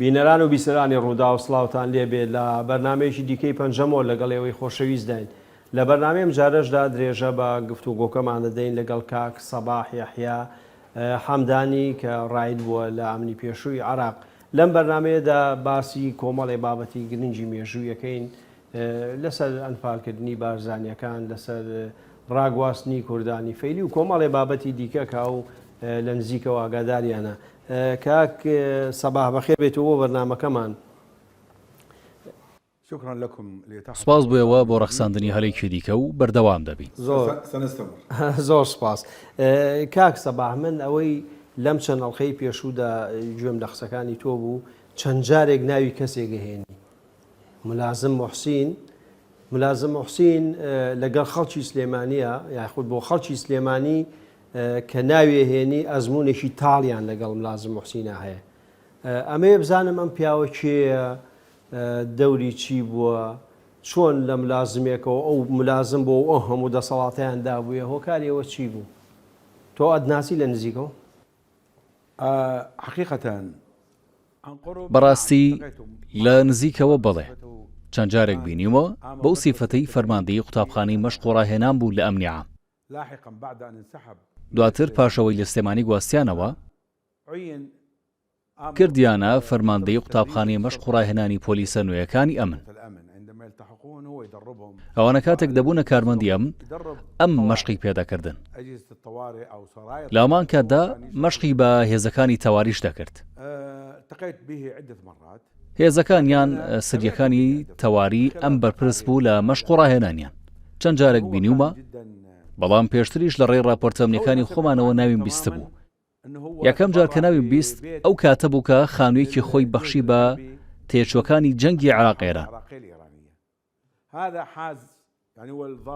بینەران و بیسەرانی ڕوودا و سڵاوتان لێبێت لە بەرنمەیەکی دیکەی پەنجەمەوە لەگەڵێەوەی خۆشەویست داین. لە بەرنمەیەم جارەشدا درێژە بە گفتوگۆکەمان دەدەین لەگەڵ کاک سەباح یەحیا حەمدانی کە ڕاید بووە لە ئەمنی پێشووی عێراق. لەم بەرنمەیەدا باسی کۆمەڵی بابەتی گرنگی مێژوویەکەین لەسەر ئەنفالکردنی بارزانیەکان، لەسەر ڕاگواستنی کوردانی فەیلی و کۆمەڵی بابەتی دیکە کا و لە نزیکەوە ئاگاداریانە. کاک سەباح بەخێر بێتەوە بەرنامەکەمان. سپاس بۆیەوە بۆ ڕەخساندنی هەلێکی دیکە و بەردەوام دەبین. زۆر سپاس. کاک سەباح، من ئەوەی لەم چەند ئەڵخەی پێشوودا گوێم لە قسەکانی تۆ بوو، چەند جارێک ناوی کەسێک گەهێنی، ملازم موحسین لەگەڵ خەڵکی سلێمانیە، یاخود بۆ خەڵکی سلێمانی کە ناوێ هێنی ئەزمونێکی تاڵیان لەگەڵ ملازم موحسینە هەیە. ئەمەیە بزانم ئەم پیاوە کێیە، دەوری چی بووە، چۆن لە ملازمێکەوە ئەو ملازم بۆ ئەو هەموو دەسەڵاتیان دابووە، هۆکاریەوە چی بوو؟ تۆ ئەدناسی لە نزیکەوە؟ بەڕاستی لە نزیکەوە بڵێ چەند جارێک بینیمەوە بەو سیفەتەی فەرماندەی قوتابخانەی مەشق و ڕاهێنان بوو لە ئەمنی عام. دواتر پاشەوەی لە سلێمانی گواستیانەوە کردیانە فەرماندەی قوتابخانەی مەشق و ڕاهێنانی پۆلیسە نوێیەکانی ئەمن. ئەوانە کاتێک دەبوونە کارمەندی ئەم مەشقی پێدەکردن. لە هەمان کاتدا مەشقی بە هێزەکانی تەواریش دەکرد. هێزەکانیان سریەکانی تەواری ئەم بەرپرس بوو لە مەشق و ڕاهێنانیان. چەند جارێک بینیومە، بەڵام پێشتریش لە ڕێی راپۆرتەمنیەکانی خۆمانەوە ناویم بیستە بوو. یەکەم جار کە ناویم بیست ئەو کاتە بوو کە خانوویەکی خۆی بەخشی بە تێچوەکانی جەنگی عێراق.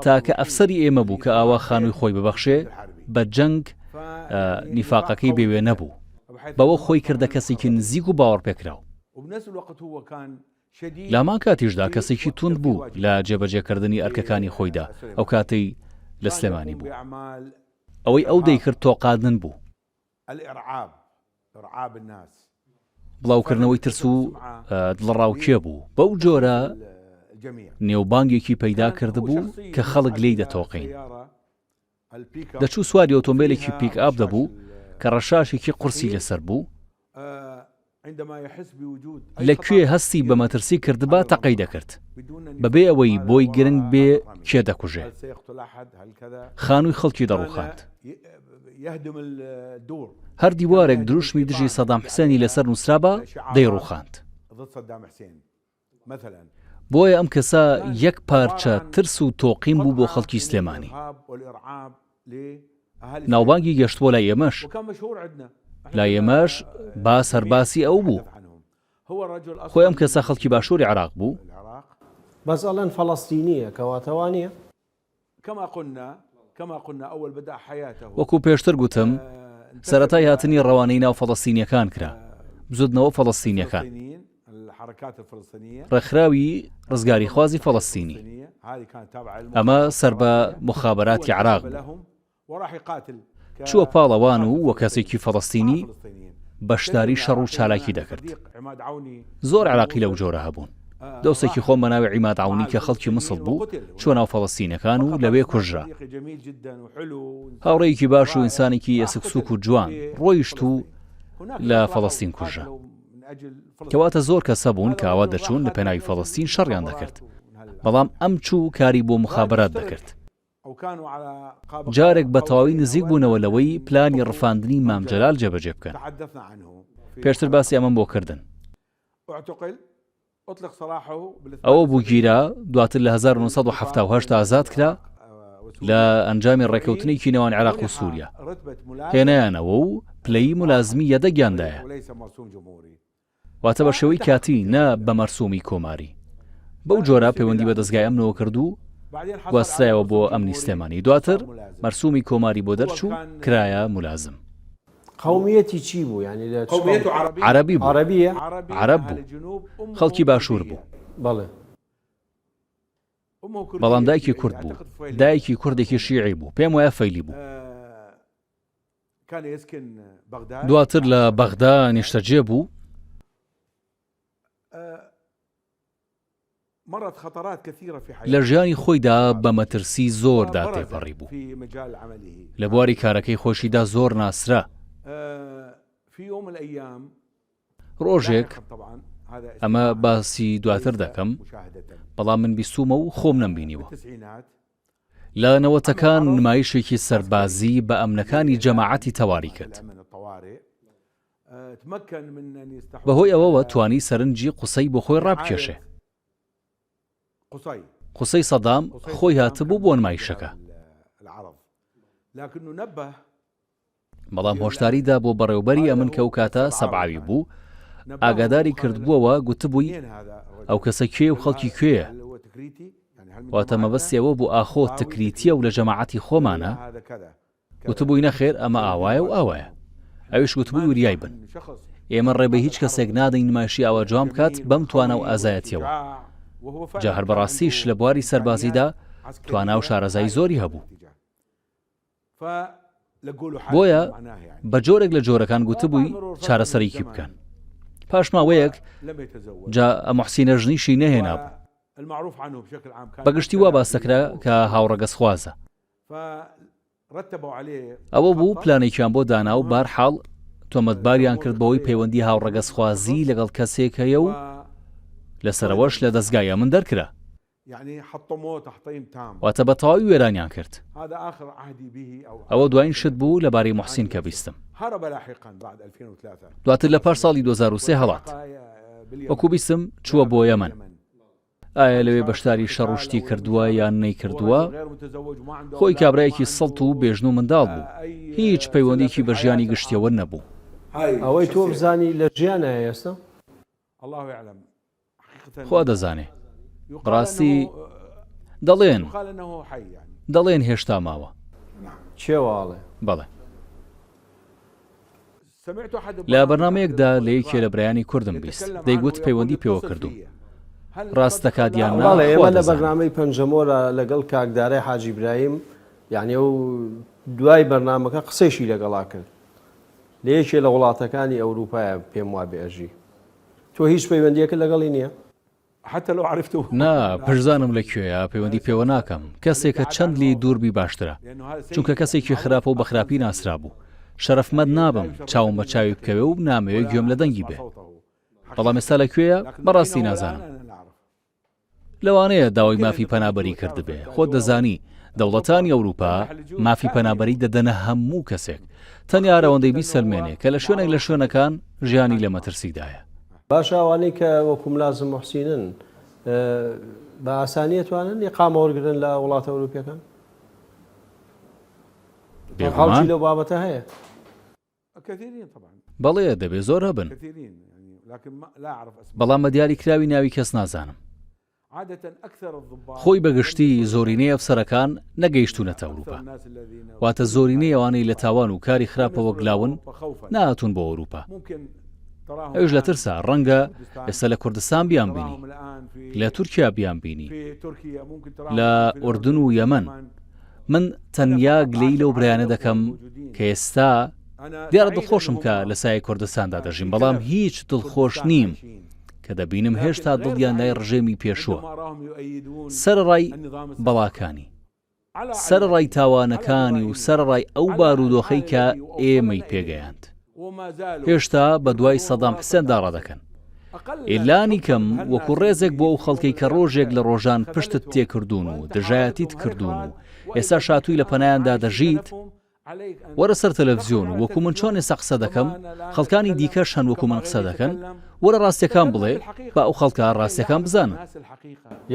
تاکە ئەفسەری ئێمە بوو کە ئاوا خانووی خۆی ببەخشێ بە جەنگ نیفاقەکەی بێوێ نەبوو، بەوە خۆی کردە کەسێکی نزیک و باوەڕ پێکراو. لامان کاتیشدا کەسێکی توند بوو لە جێبەجێکردنی ئەرکەکانی خۆیدا. ئەو کاتەی لە سلێمانی بوو ئەوەی ئەو دەیکرد تۆقاندن بوو، بڵاوکردنەوەی ترس و دڵڕاوکێ بوو. بەو جۆرە نێوبانگێکی پەیدا کرده بوو کە خەڵک لێی دەتۆقین. دەچوو سواری ئۆتۆمبیلێکی پیک ئاپ دەبوو کە ڕەشاشێکی قورسی لەسەر بوو. لەکوێ هەستی بە مەترسی کردبا تەقەی دەکرد بەبێ ئەوەی بۆی گرنگ بێ کێ دەکوژێ. خانووی خەڵکی دەڕووخاند. هەر دیوارێک دروشمی دژی سەدام حوسێنی لەسەر نووسرابە دەیڕووخاند. بۆیە ئەم کەسە یەک پارچە ترس و تۆقیم بوو بۆ خەڵکی سلێمانی. ناوبانگی گەشت بۆ لای ئێمەش. لای ئێمەش باس هەرباسی ئەو بوو. خۆی ئەم کەسە خەڵکی باشووری عێراق بوو. بەس ئەڵێن فەڵەستینیە، کەواتەوانیە؟ وەکو پێشتر گوتم، سەرەتای هاتنی ڕەوانەی ناو فەڵەستینیەکان کرا، بزودنەوە فەڵەستینیەکان، ڕێکخراوی ڕزگاری خوازی فەڵەستینی. ئەمە سەر بە مخابەراتی عێراق بوو. چووە پاڵەوان و وە کەسێکی فەڵەستینی بەشداری شەڕ و چالاکی دەکرد. زۆر عێراقی لەو جۆرە هەبوون. دەوسێکی خۆم بە ناوی عیماد عەونی کە خەڵکی مسڵ بوو چوە ناو فەڵەستینەکان و لەوێ کوژرا. هاوڕێیەکی باش و ئینسانێکی ئەسکسوک و جوان ڕۆیشت و لە فەڵەستین کوژرا. کەواتە زۆر کەسە بوون کە ئاوا دەچوون لە پێناوی فەڵەستین شەڕیان دەکرد، بەڵام ئەم چوو کاری بۆ مخابەرات دەکرد. جارێک بە تەواوی نزیک بوونەوە لەوەی پلانی ڕفاندنی مام جەلال جێبەجێ بکەن. پێشتر باسی ئەمەم بۆ کردن. ئەوە بوو گیرا، دواتر لە 1970 ئازاد کرا لە ئەنجامی ڕێکەوتنێکی نێوان عێراق و سووریا. هێنایانەوە و پلەی مولازمی یەدەگیاندایە، واتە بە شێوەی کاتی نە بە مەرسومی کۆماری. بەو جۆرە پەیوەندی بە دەستگای ئەمنەوە کرد و گواسترایەوە بۆ ئەمنی سلێمانی. دواتر مەرسومی کۆماری بۆ دەرچوو کرایە مولازم. قومیەتی چی بوو؟ یعنی عەرەبی بوو. عەرەب بوو، خەڵکی باشوور بوو. بەڵێ. بەڵام دایکی کورد بوو، دایکی کوردێکی شیعی بوو، پێم وایە فەیلی بوو. دواتر لە بەغدا نیشتەجێ بوو لە ژیانی خۆیدا بە مەترسی زۆردا تێپەڕی بوو. لە بواری کارەکەی خۆشیدا زۆر ناسرا. ڕۆژێک ئەمە باسی دواتر دەکەم، بەڵام من بیستومە و خۆم نەمبینیوە. لە نەوەتەکان نمایشێکی سەربازی بە ئەمنەکانی جەماعەتی تەواری کرد. بەهۆی ئەوەوە توانی سەرنجی قوسەی بۆ خۆی ڕابکێشێ. قوسەی سەدام خۆی هاتبوو بۆ نمایشەکە، بەڵام هۆشداریدا بۆ بەڕێوبەری ئەمن کە ئەو کاتە سەبعاوی بوو، ئاگاداری کردبووەوە، گوتبووی ئەو کەسە کوێ و خەڵکی کوێیە، واتە مەبەستیەوە بۆ ئاخۆ تکریتیە و لە جەماعەتی خۆمانە. گوتبووی نەخێر ئەمە ئاوایە و ئاوایە. ئەویش گوتبووی وریای بن، ئێمە ڕێ بە هیچ کەسێک نادەین نمایشی ئەوە جوام بکات بەم توانە و ئازایەتیەوە. جا هەر بەڕاستیش لە بواری سەربازیدا توانا و شارەزایی زۆری هەبوو. بۆیە بە جۆرێک لە جۆرەکان گوتبووی چارەسەرێکی بکەن. پاش ماوەیەک جا ئەمحسینە ژنیشی نەهێنا بوو. بەگشتی وا باسەکرا کە هاوڕەگەزخوازە. ئەوە بوو پلانێکیان بۆ دانا و بارحاڵ تۆمەتباریان کرد بەوەی پەیوەندی هاوڕەگەزخوازی لەگەڵ کەسێکەیە و لەسەرەوەش لە دەستگایە من دەرکرا. واتە بە تەواوی وێرانیان کرد. ئەوە دوایین شت بوو لەبارەی موحسین کە بیستم. دواتر لە پاش ساڵی 2003 هەڵات. وەکو بیستم چووە بۆ یەمەن. ئایا لەوێ بەشداری شەڕوشتی کردووە یان نەیکردووە؟ خۆی کابرایەکی سەڵت و بێژن و منداڵ بوو. هیچ پەیوەندێکی بە ژیانی گشتیەوە نەبوو. ئەوەی تۆ بزانی لە ژیانە ئێستا؟ خوا دەزانێ. ڕاستی دەڵێن هێشتا ماوە. چێواڵێ؟ بەڵێ. لە بەرنامەیەکدا لە یەکێ لە برایانی کوردم بیست، دەیگوت پەیوەندی پێوە کردووم. ڕاستەکاتیان ناڵێ ئێمە لە بەرنامەی پەنجەمۆرە لەگەڵ کاکدارەی حاجی برایم، یعنی ئەو دوای بەرنامەکە قسەیشی لەگەڵا کرد لە یەکێ لە وڵاتەکانی ئەوروپایە پێم وا بێژی. تۆ هیچ پەیوەندیەکە لەگەڵی نییە؟ نا پرزانم لەکوێیە پەیوەندی پێوە ناکەم. کەسێکە چەند لی دووربی باشترە، چونکە کەسێکی خراپە و بە خراپی ناسرا بوو. شەرەفمەند نابم چاوم بە چاوی بکەوێ و نامەوێت گوێم لە دەنگی بێ. بەڵام ئێستا لەکوێیە بەڕاستی نازانم. لەوانەیە داوای مافی پەنابەری کردبێ. خۆت دەزانی دەوڵەتانی ئەوروپا مافی پەنابەری دەدەنە هەموو کەسێک، تەنیا ئەوەندەی بیسەلمێنێ کە لە شوێنێک لە شوێنەکان ژیانی لە مەترسیدایە. باش ئەوانەی کە وەکو ملازم موحسینن بە ئاسانی توانن ئیقامە وەرگرن لە وڵاتە ئەوروپیەکان؟ خەڵکی لەو بابەتە هەیە؟ بەڵێ دەبێ زۆر هەبن، بەڵام بە دیاریکراوی ناوی کەس نازانم. خۆی بەگشتی زۆرینەی ئەفسەرەکان نەگەیشتوونەتە ئەوروپا، واتە زۆرینەی ئەوانەی لە تاوان و کاری خراپەوە گلاون نهاتوون بۆ ئەوروپا. ئەوش لە ترسا ڕەنگە ئێستا لە کوردستان بیان بینی، لە تورکیا بیان بینی، لە ئوردن و یەمەن. من تەنیا گلەی لەو برایانە دەکەم کە ئێستا دیارە دڵخۆشم کە لە سایە کوردستاندا دەژین، بەڵام هیچ دڵخۆش نیم کە دەبینم هێشتا دڵیان لای ڕژێمی پێشووە، سەرڕای بەڵاکانی، سەرڕای تاوانەکانی و سەرڕای ئەو بارودۆخەی کە ئێمەی پێگەیاند. هێشتا بە دوای سەدام حسێندا ڕادەکەن. ئێلانی کەم وەکو ڕێزێک بۆ ئەو خەڵکەی کە ڕۆژێک لە ڕۆژان پشتت تێکردوون و دژایەتیت کردوون و ئێستا شاتووی لە پەنایاندا دەژیت، وەرە سەر تەلەڤیزیۆن و وەکو من چۆن ئێستا قسە دەکەم، خەڵکانی دیکەش هەن وەکو من قسە دەکەن، وەرە ڕاستیەکان بڵێ با ئەو خەڵکە ڕاستیەکان بزانن.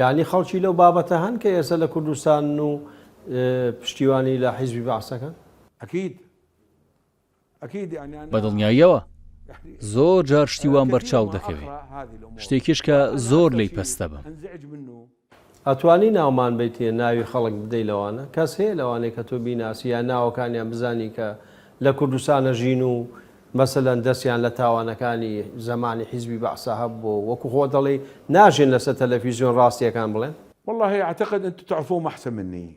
یعنی خەڵکی لەو بابەتە هەن کە ئێستا لە کوردستان و پشتیوانی لە حیزبی بەعسەکەن؟ بەدڵنیاییەوە زۆر جار شتیوان بەرچاو دەکەوێت، شتێکیش کە زۆر لی پەستە بم. ئەتوانی ناومان بیتێ ناوی خەڵک بدەی لەوانە؟ کەس هەیە لەوانەیە کە تۆ بیناسی یان ناوەکانیان بزانی کە لە کوردستانە ژین و مەسەلەن دەستیان لە تاوانەکانی زەمانی حیزبی بەعسە هەبوو، وەکو خۆ دەڵێ ناژێن لەسەر تەلەڤیزیۆن ڕاستیەکان بڵێن؟ والله اعتقد انتم تعرفوهم احسن مني.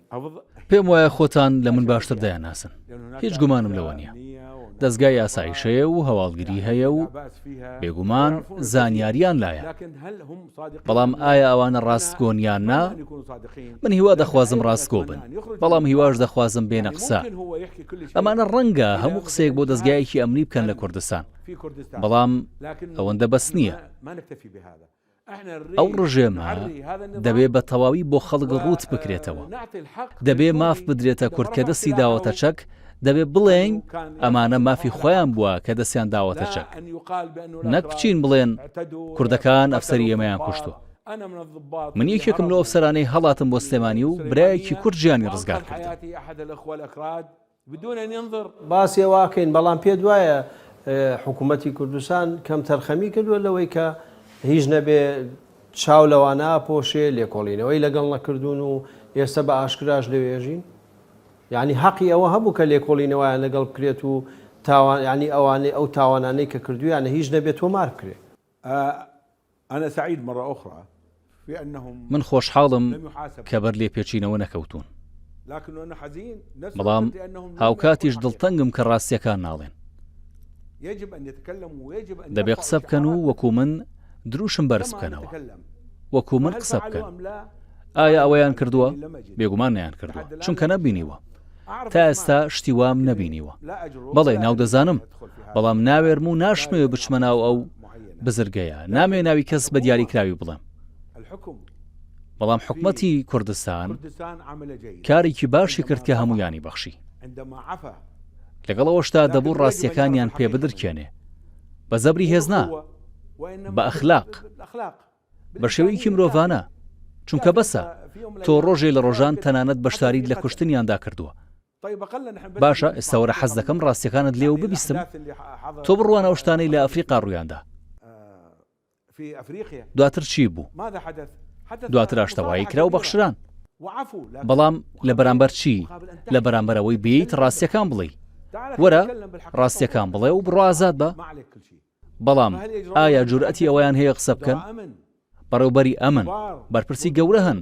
پێم وایە خۆتان لە من باشتر دەیاناسن، هیچ گومانم لەوە نییە. دەستگای یاساییشەیە و هەواڵگری هەیە و بێگومان زانیاریان لایە. بەڵام ئایا ئەوانە ڕاستگۆنیان نا؟ من هیوا دەخوازم ڕاستگۆ بن، بەڵام هیواش دەخوازم بێنە قسە. ئەمانە ڕەنگە هەموو قسەیەک بۆ دەستگایەکی ئەمنی بکەن لە کوردستان، بەڵام ئەوەندە بەس نییە. ئەو ڕژێمە دەبێ بە تەواوی بۆ خەڵک ڕوت بکرێتەوە، دەبێ ماف بدرێتە کورد کە دەستی داوەتە چەک، دەبێ بڵێن ئەمانە مافی خۆیان بووە کە دەستیان داوەتە چەک، نەک بچین بڵێن کوردەکان ئەفسەری ئێمەیان کوشتووە. من یەکێکم لە ئەفسەرانەی هەڵاتم بۆ سلێمانی و برایەکی کورد ژیانی ڕزگار کردم. باسی واکەین، بەڵام پێ دوایە حکوومەتی کوردستان کەم تەرخەمی کردووە لەوەی کە هیچ نەبێ چاو لەوانە پۆشێ لێکۆڵینەوەی لەگەڵ نەکردوون و ئێستا بە ئاشکراش لەوێژین. یعنی حەقی ئەوە هەبوو کە لێکۆڵینەوەیان لەگەڵ بکرێت و ینی ئەوانەی ئەو تاوانانەی کە کردویانە هیچ نەبێت تۆمار بکرێت. من خۆشحاڵم کە بەر لێ پێچینەوە نەکەوتون، بەڵام هاوکاتیش دڵتەنگم کە ڕاستیەکان ناڵێن. دەبێ قسە بکەن و وەکو من دروشم بەرز بکەنەوە، وەکو من قسە بکەن. ئایا ئەوەیان کردووە؟ بێگومان نیان کردووە، چونکە نەبینیوە. تا ئێستا شتی وام نەبینیوە. بەڵێ ناو دەزانم، بەڵام ناوێرم و ناشمەوێ بچمە ناو ئەو بزرگەیە، نامێ ناوی کەس بە دیاریکراوی بڵێم. بەڵام حکومەتی کوردستان کارێکی باشی کرد کە هەموویانی بەخشی. لەگەڵەوەشتا دەبوو ڕاستیەکانیان پێ بدرکێنێ، بە زەبری هێزنا، بە ئەخلاق، بە شێوەیەکی مرۆڤانە. چونکە بەسە تۆ ڕۆژێ لە ڕۆژان تەنانەت بەشداریت لە کوشتنیاندا کردووە. باشە ئێستا وەرە حەز دەکەم ڕاستیەکانت لێو ببیستم. تۆ بڕوانە ئەو شتانەی لە ئەفریقا ڕوویاندا. دواتر چی بوو؟ دواتر ئاشتەوایی کرا و بەخشران. بەڵام لە بەرامبەر چی؟ لە بەرامبەرەوەی بێیت ڕاستیەکان بڵێ. وەرە ڕاستیەکان بڵێ و بڕۆ ئازاد بە. بەڵام ئایا جورئەتی ئەوەیان هەیە قسە بکەن؟ بەڕێوبەری ئەمن بەرپرسی گەورە هەن،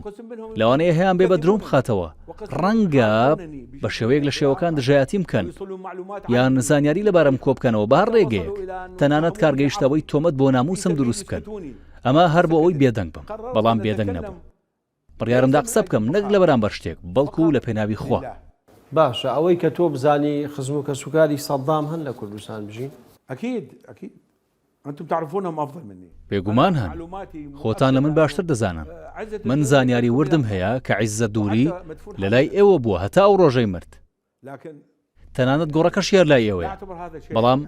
لەوانەیە هەیان بێ بە درۆم بخاتەوە. ڕەنگە بە شێوەیەک لە شێوەکان دژایەتی بکەن، یان زانیاری لەبارەم کۆ بکەنەوە بە هەر ڕێگەیەک، تەنانەت کارگەیشتەوەی تۆمەت بۆ ناموسم دروست بکەن. ئەمە هەر بۆ ئەوەی بێدەنگ بم، بەڵام بێدەنگ نەبوو. بڕیارمدا قسە بکەم، نەک لە بەرامبەر شتێک، بەڵکو لە پێناوی خوا. باشە ئەوەی کە تۆ بزانی خزم و کەسوکاری سەدام هەن لە کوردستان بژین؟ بێگومان هەن، خۆتان لە من باشتر دەزانن. من زانیاری وردم هەیە کە عیززە دووری لە لای ئێوە بووە هەتا ئەو ڕۆژەی مرد. تەنانەت گۆڕەکەش یار لای ئێوەیە، بەڵام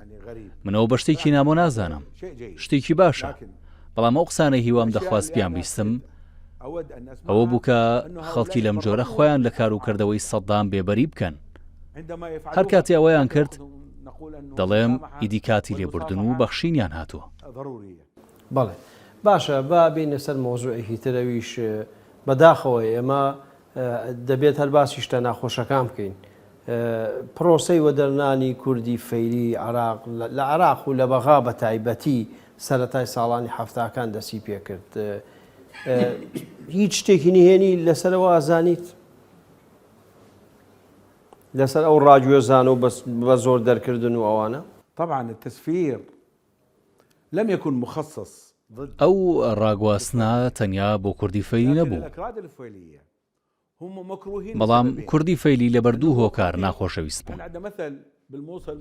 منەوە بە شتێکی نامۆ نازانم. شتێکی باشە، بەڵام ئەو قسانەی هیوام دەخواست پیان بیستم ئەوە بوو کە خەڵکی لەم جۆرە خۆیان لە کاروکردەوەی سەدام بێبەری بکەن. هەر کاتی ئەوەیان کرد دەڵێم ئیدی کاتی لێبوردن و بەخشینیان هاتووە. بەڵێ باشە، با بینە سەر مۆزوعێکی ترەویش بەداخەوەی ئێمە دەبێت هەر باسی شتە ناخۆشەکان بکەین. پرۆسەی وەدەرنانی کوردی فەیری عێراق لە عێراق و لە بەغا بە تایبەتی سەرەتای ساڵانی هەفتاکان دەسی پێ کرد. هیچ شتێکی نهێنی لەسەرەوە ئازانیت؟ لەسەر ئەو ڕاگوێزان و بە زۆر دەرکردن و ئەوانە؟ طبعا التسفير لم يكن مخصص ضد ئەو ڕاگواستنە تەنیا بۆ کوردی فەیلی نەبوو، بەڵام کوردی فەیلی لە بەردوو هۆکار ناخۆشەویست بوون.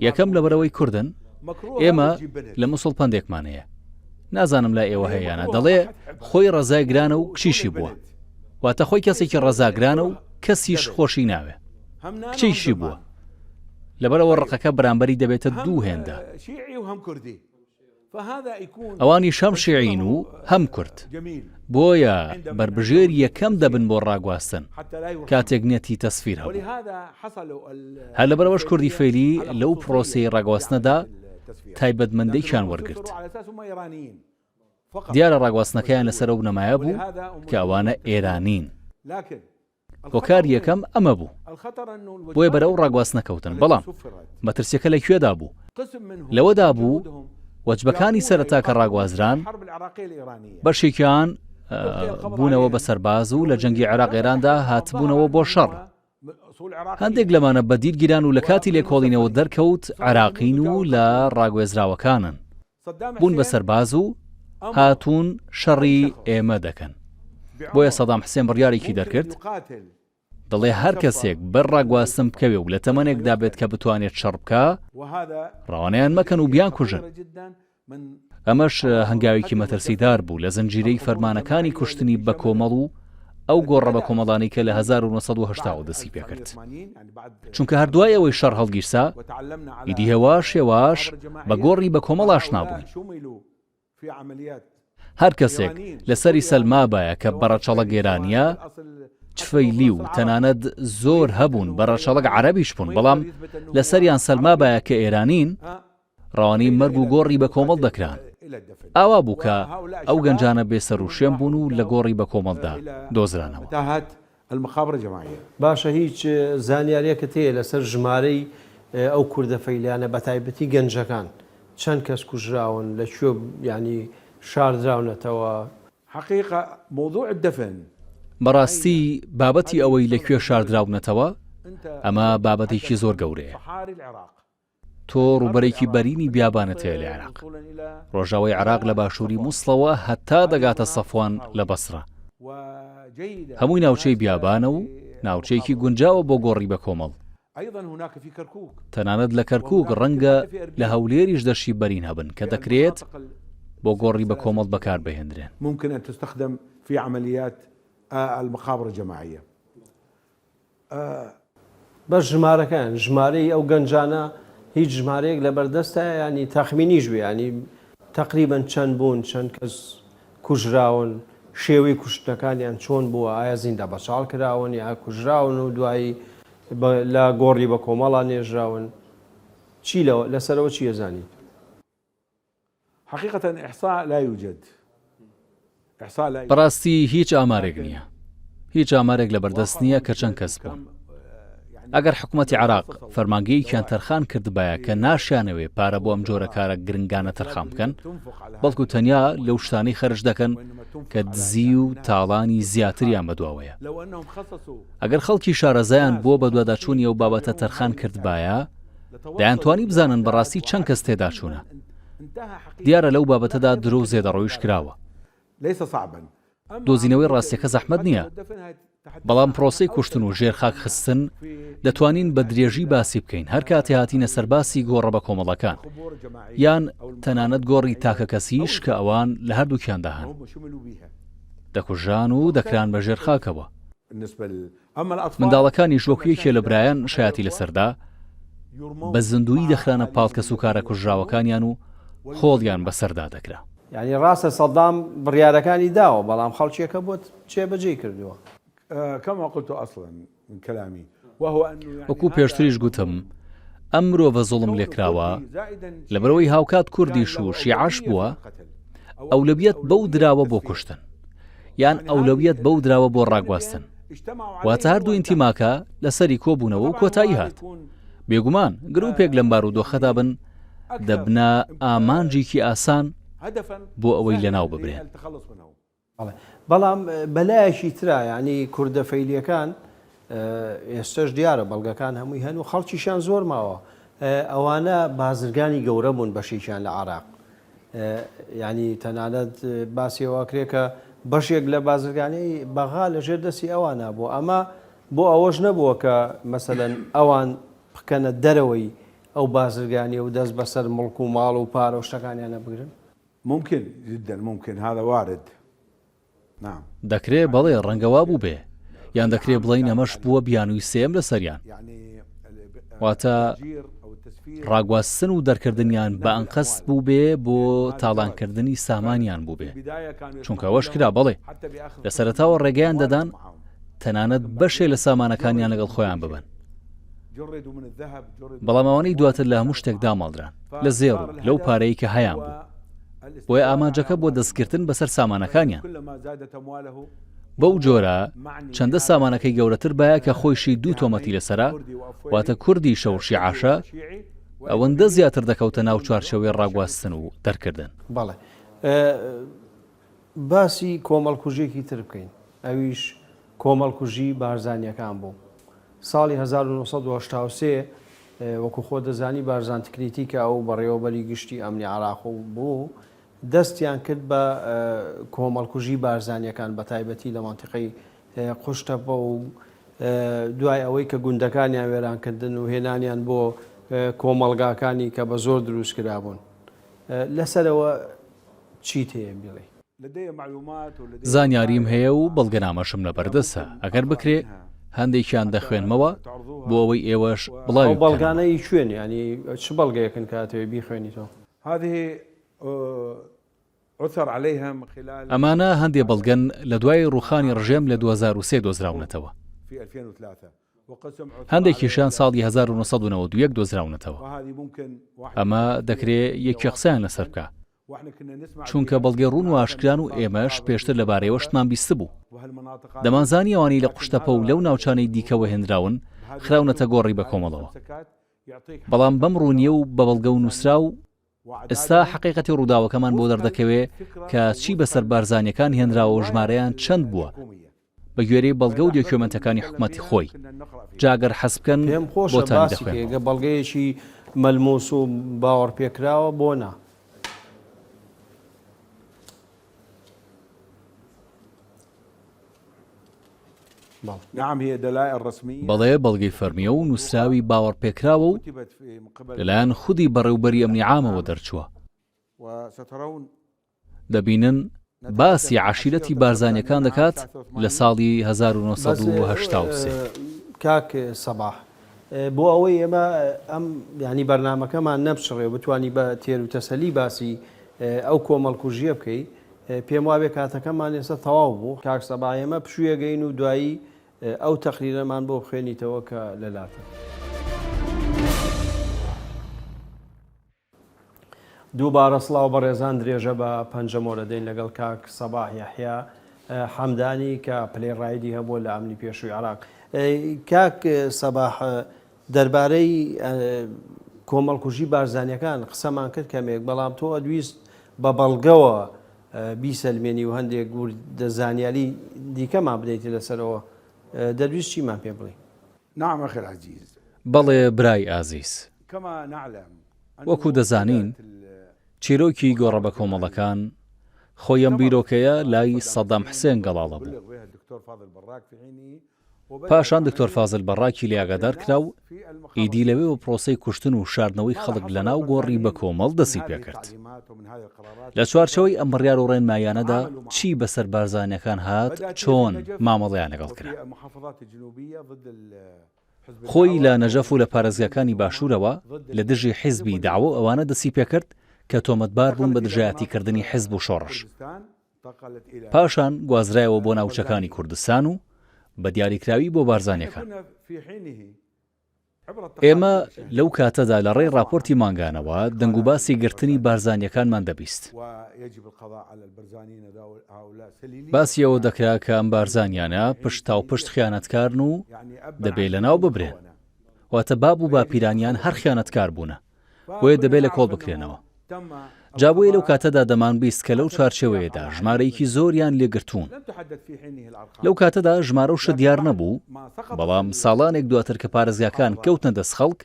یەکەم لەبەرەوەی کوردن، ئێمە لە مووسڵ پندێکمان هەیە، نازانم لا ئێوە هەیەیانە، دەڵێ خۆی ڕەزای گرانە و کچیشی بووە، واتە خۆی کەسێکی ڕەزاگرانە و کەسیش خۆشی ناوێ، کچیشی بووە. لەبەرەوە ڕقەکە بەرامبەری دەبێتە دوو هێندە، ئەوانیش هەم شیعین و هەم کورد، بۆیە بربژێر یەکەم دەبن بۆ ڕاگواستن کاتێک نێتی تەسفیر هەبوو. هەر لەبەرەوەش کوردی فەیلی لەو پرۆسەی ڕاگواستنەدا تایبەتمەندییان وەرگرت. دیارە ڕاگواستنەکەیان لەسەر ئەو نەمایە بوو کە ئەوانە ئێرانین. هۆکار یەکەم ئەمە بوو، بۆیە بەرەو ڕاگواستنە کەوتن. بەڵام مەترسیەکە لەکوێدا بوو؟ لەوەدا بوو وەجبەکانی سەرەتا کە ڕاگوازران بەشێکیان بوونەوە بە سەرباز و لە جەنگی عێراق ئێراندا هاتبوونەوە بۆ شەڕ، هەندێک لەمانە بەدیرگیران و لە کاتی لێکۆڵینەوە دەرکەوت عێراقین و لە ڕاگوێزراوەکانن بوون بە سەرباز و هاتوون شەڕی ئێمە دەکەن. بۆیە سەدام حسێن بڕیارێکی دەرکرد دەڵێ هەر کەسێک بەر ڕاگواستن بکەوێ و لە تەمەنێکدا بێت کە بتوانێت شەڕ بکە ڕەوانەیان مەکەن و بیان کوژن. ئەمەش هەنگاوێکی مەترسیدار بوو لە زنجیرەی فەرمانەکانی کوشتنی بە کۆمەڵ و ئەو گۆڕە بە کۆمەڵانی کە لە 1970 دەستی پێکرد. چونکە هەردوای ئەوەی شەڕ هەڵگیرسا ئیدی هێواش هێواش بە گۆڕی بە کۆمەڵ ئاشنا بووین. هەر کەسێک لەسەری سەلما بایە کە بەڕەچەڵە گێرانیە چفەیلی و تەنانەت زۆر هەبوون بەڕەچەڵک عەرەبیش بوون بەڵام لەسەریان سەلما بایە کە ئێرانین ڕەوانەی مەرگ و گۆڕی بە کۆمەڵ دەکران. ئاوا بوو کە ئەو گەنجانە بێسەر و شوێن بوون و لە گۆڕی بە کۆمەڵدا دۆزرانەوە. باشە هیچ زانیاریەکە هەیە لەسەر ژمارەی ئەو کوردە فەیلیانە بە تایبەتی گەنجەکان چەند کەس کوژراون لەکوێ ینی شاردراونەتەوە؟ حقیقة موضوع الدفن بەڕاستی بابەتی ئەوەی لەکوێ شاردراونەتەوە ئەمە بابەتێکی زۆر گەورەیە. تۆ ڕوبەرێکی بەرینی بیابانت هەیە لە عێراق. ڕۆژاوای عێراق لە باشووری مووسڵەوە هەتا دەگاتە سەفوان لە بەسرە. هەمووی ناوچەی بیابانە و ناوچەیەکی گونجاوە بۆ گۆڕی بە کۆمەڵ. تەنانەت لە کەرکووک ڕەنگە لە هەولێریش دەشی بەرین هەبن کە دەکرێت بۆ گۆڕی بە کۆمەڵ بەکار بهێنرێن. ممكن أن تستخدم في عمليات المقابر الجماعية. بەس ژمارەکان ژمارەی ئەو گەنجانە هیچ ژمارەیەک لە بەردەستە ینی تەخمینیش بێ ینی تقریبەن چەند بوون چەند کەس کوژراون شێوەی کوشتنەکانیان چۆن بووە ئایا زیندە بەچاڵ کراون یا کوژراون و دوایی لە گۆڕی بە کۆمەڵان نێژراون چی لەسەرەوە چی ئەزانیت؟ حقيقة إحصاء لا يوجد. بەڕاستی هیچ ئامارێک نییە. هیچ ئامارێک لە بەردەست نییە کە چەند کەس بوون. ئەگەر حکوومەتی عێراق فەرمانگەیەکیان تەرخان کردبایە کە ناشیانەوێ پارە بۆ ئەم جۆرە کارە گرنگانە تەرخان بکەن بەڵکو تەنیا لەو شتانەی خەرج دەکەن کە دزی و تاڵانی زیاتریان بەدواوەیە. ئەگەر خەڵکی شارەزایان بۆ بەدواداچوونی ئەو بابەتە تەرخان کردبایە دەیانتوانی بزانن بەڕاستی چەند کەس تێدا چوونە. دیارە لەو بابەتەدا درۆ و زێدەڕۆیش کراوە. دۆزینەوەی ڕاستیەکە زەحمەت نییە، بەڵام پرۆسەی کوشتن و ژێرخاک خستن دەتوانین بە درێژی باسی بکەین هەر کاتێ هاتینە سەرباسی گۆڕە بە کۆمەڵەکان یان تەنانەت گۆڕی تاکە کەسیش کە ئەوان لە هەردووکیاندا هەن دەکوژان و دەکران بە ژێرخاکەوە. منداڵەکانی ژۆکیەکێ لە برایان شایەتی لەسەردا بە زندویی دەخرانە پاڵکە سوکارە کوژراوەکانیان و خۆڵیان بەسەردا دەکرا. یعنی ڕاستە سەدام بڕیارەکانی داوە بەڵام خەڵکیەکە بۆت چێبەجێ کردووە. كما قلت أصلا من كلامي وهو أنه وەکو پێشتریش گوتم ئەم مرۆڤە زوڵم لێکراوە لەبەرەوەی هاوکات کوردیش و شیعەش بووە ئەولەویەت بەو دراوە بۆ کوشتن یان ئەولەویەت بەو دراوە بۆ ڕاگواستن واتە هەردوو ئینتیماکە لەسەری کۆبوونەوە و کۆتایی هات. بێگومان گرروپێک لەم بارودۆخەدا بن دەبنا ئامانجێکی ئاسان بۆ ئەوەی لەناو ببرێن. بەڵام بەلایەکی ترا ینی کوردە فەیلیەکان ئێستش دیارە بەڵگەکان هەمووی هەن و خەڵکیشان زۆر ماوە ئەوانە بازرگانی گەورە بوون بەشێکیان لە عێراق. ینی تەنانەت باسیەوەکرێ کە بەشێک لە بازرگانی بەغا لە ژێر دەستی ئەوانە بوو. ئەمە بۆ ئەوەش نەبووە کە مەسەلەن ئەوان بکەنە دەرەوەی ئەو بازرگانی و دەست بەسەر مڵک و ماڵ و پارە و شتەکانیانە بگرن. ممكن جدا ممكن هذا وارد. نعم. دەکرێ بەڵێ ڕەنگەوا بوو بێ یان دەکرێ بڵین ئەمەش بووە بیانووی سێم لە سەریان واتە ڕاگواستن و دەرکردنیان بە ئەنقەست بوو بێ بۆ تاڵانکردنی سامانیان بوو بێ چونکە ئەوەش کرا بەڵێ لە سەرەتاوە ڕێگەیان دەدان تەنانەت بەشێ لە سامانەکانیان لەگەڵ خۆیان ببن بەڵام ئەوانەی دواتر لە هەموو شتێک دامەڵدران لە زێڕ و لەو پارەی کە هەیان بوو بۆیە ئامانجەکە بۆ دەستگرتن بەسەر سامانەکانیان. بەو جۆرە چەندە سامانەکەی گەورەتر بایە کە خۆیشی دوو تۆمەتی لەسەرا واتە کوردی شەو شیعەشە ئەوەندە زیاتر دەکەوتە ناو چوارچێوەی ڕاگواستن و دەرکردن. بەڵێ باسی کۆمەڵکوژیەکی تر بکەین ئەویش کۆمەڵکوژی بارزانیەکان بوو. ساڵی 1970 وەکو خۆ دەزانی بارزان تکنیتی کە ئەو بەڕێوەبەری گشتی ئەمنی عێراق بوو دەستیان کرد بە کۆمەڵکوژی بارزانیەکان بە تایبەتی لە مانتیقەی قوشتەپە و دوای ئەوەی کە گوندەکانیان وێرانکردن و هێنانیان بۆ کۆمەڵگاکانی کە بە زۆر دروست کرابوون. لەسەرەوە چیت هەیە بڵێ؟ زانیاریم هەیە و بەڵگەنامەشم لەبەردەستە ئەگەر بکرێ هەندێکیان دەخوێنمەوە بۆ ئەوەی ئێوەش بڵاو بەڵگانەی شوێن ینی چ بەڵگەیەکن کاتەوەی بیخوێنیتەوە؟ ئەمانە هەندێ بەڵگەن لە دوای ڕوخانی ڕژێم لە 2003 دۆزراونەتەوە. هەندێکیشان ساڵی 1991 دۆزراونەتەوە. ئەمە دەکرێت یەکی قسەیان لەسەر بکە چونکە بەڵگەی ڕوون و ئاشکران و ئێمەش پێشتر لەبارەیەوەشتمان بیست بوو. دەمانزانی ئەوانی لە قوشتەپە و لەو ناوچانەی دیکەوە هێنراون خراونەتە گۆڕی بە کۆمەڵەوە. بەڵام بەم ڕوونیە و بە بەڵگە و نووسرا و ئێستا حقیقەتی ڕووداوەکەمان بۆ دەردەکەوێت کە چی بەسەر بارزانیەکان هێنراوە و ژمارەیان چەند بووە بە گوێرەی بەڵگە و دۆکیۆمنتەکانی حکوومەتی خۆی. جاگەر حەز بکەن بۆتان دەخوێن بەڵگەیەکی مەلموس و باوەڕ پێکراوە بۆ نا. بەڵێ بەڵگەی فەرمیە و نووسراوی باوەڕ پێکراوە و لەلایەن خودی بەڕێوبەری ئەمنی عامەوە دەرچووە. دەبینن باسی عەشیرەتی بارزانیەکان دەکات لە ساڵی 1983. کاک سەباح بۆ ئەوەی ئێمە ئەم ینی بەرنامەکەمان نەبچڕێ بتوانی بە تێر و تەسەلی باسی ئەو کۆمەڵکوژیە بکەی پێم وابێ کاتەکەمان ئێستا تەواو بوو. کاک سەباح ئێمە پشوویەگەین و دوایی ئەو تەقریرەمان بۆ خوێنیتەوە کە لەلاتە. دووبارە سڵاو بە ڕێزان درێژە بە پەنجەمۆرە دەین لەگەڵ کاک سەباح یەحیا حەمدانی کە پلێڕایدی هەبووە لە ئەمنی پێشووی عێراق. کاک سەباح دەربارەی کۆمەڵکوژی بارزانیەکان قسەمان کرد کەمێک بەڵام تۆ ئەدویست بە بەڵگەوە بیسەلمێنی و هەندێک زانیاری دیکەمان بدەیتی لەسەرەوە دەدویست چیمان پێ بڵێ؟ بەڵێ برای ئازیز وەکو دەزانین چیرۆکی گۆڕە بە کۆمەڵەکان خۆی ئەم بیرۆکەیە لای سەدام حسێن گەڵاڵە بوو. پاشان دکتۆر فازل بەڕاکی لێگادار کرا و ئیدی لەوێ و پرۆسەی کوشتن و شاردنەوەی خەڵک لەناو گۆڕی بە کۆمەڵ دەستی پێکرد. لە چوارچەوەی ئەم بڕیار و ڕێنمایانەدا چی بەسەر بارزانیەکان هات چۆن مامەڵەیان لەگەڵ کرا. خۆی لە نەژەف و لە پارێزگاکانی باشوورەوە لە دژی حیزبی داوە ئەوانە دەستی پێکرد کە تۆمەتبار بوون بە دژایەتیکردنی حیزب و شۆڕش. پاشان گوازرایەوە بۆ ناوچەکانی کوردستان و بە دیاریکراوی بۆ بارزانیەکان. ئێمە لەو کاتەدا لە ڕێی راپۆرتی مانگانەوە دەنگ و باسی گرتنی بارزانیەکانمان دەبیست. باسیەوە دەکرا کە ئەم بارزانیانە پشت تا و پشت خیانەتکارن و دەبێت لەناو ببرێن. واتە باب و باپیرانیان هەر خیانەتکار بوونە بۆیە دەبێت لە کۆڵ بکرێنەوە. جابووی لەو کاتەدا دەمان بیست کە لەو چوارچێوەیەدا ژمارەیەکی زۆریان لێگرتوون. لەو کاتەدا ژمارە و شە دیار نەبوو بەڵام ساڵانێک دواتر کە پارێزگاکان کەوتنە دەست خەڵک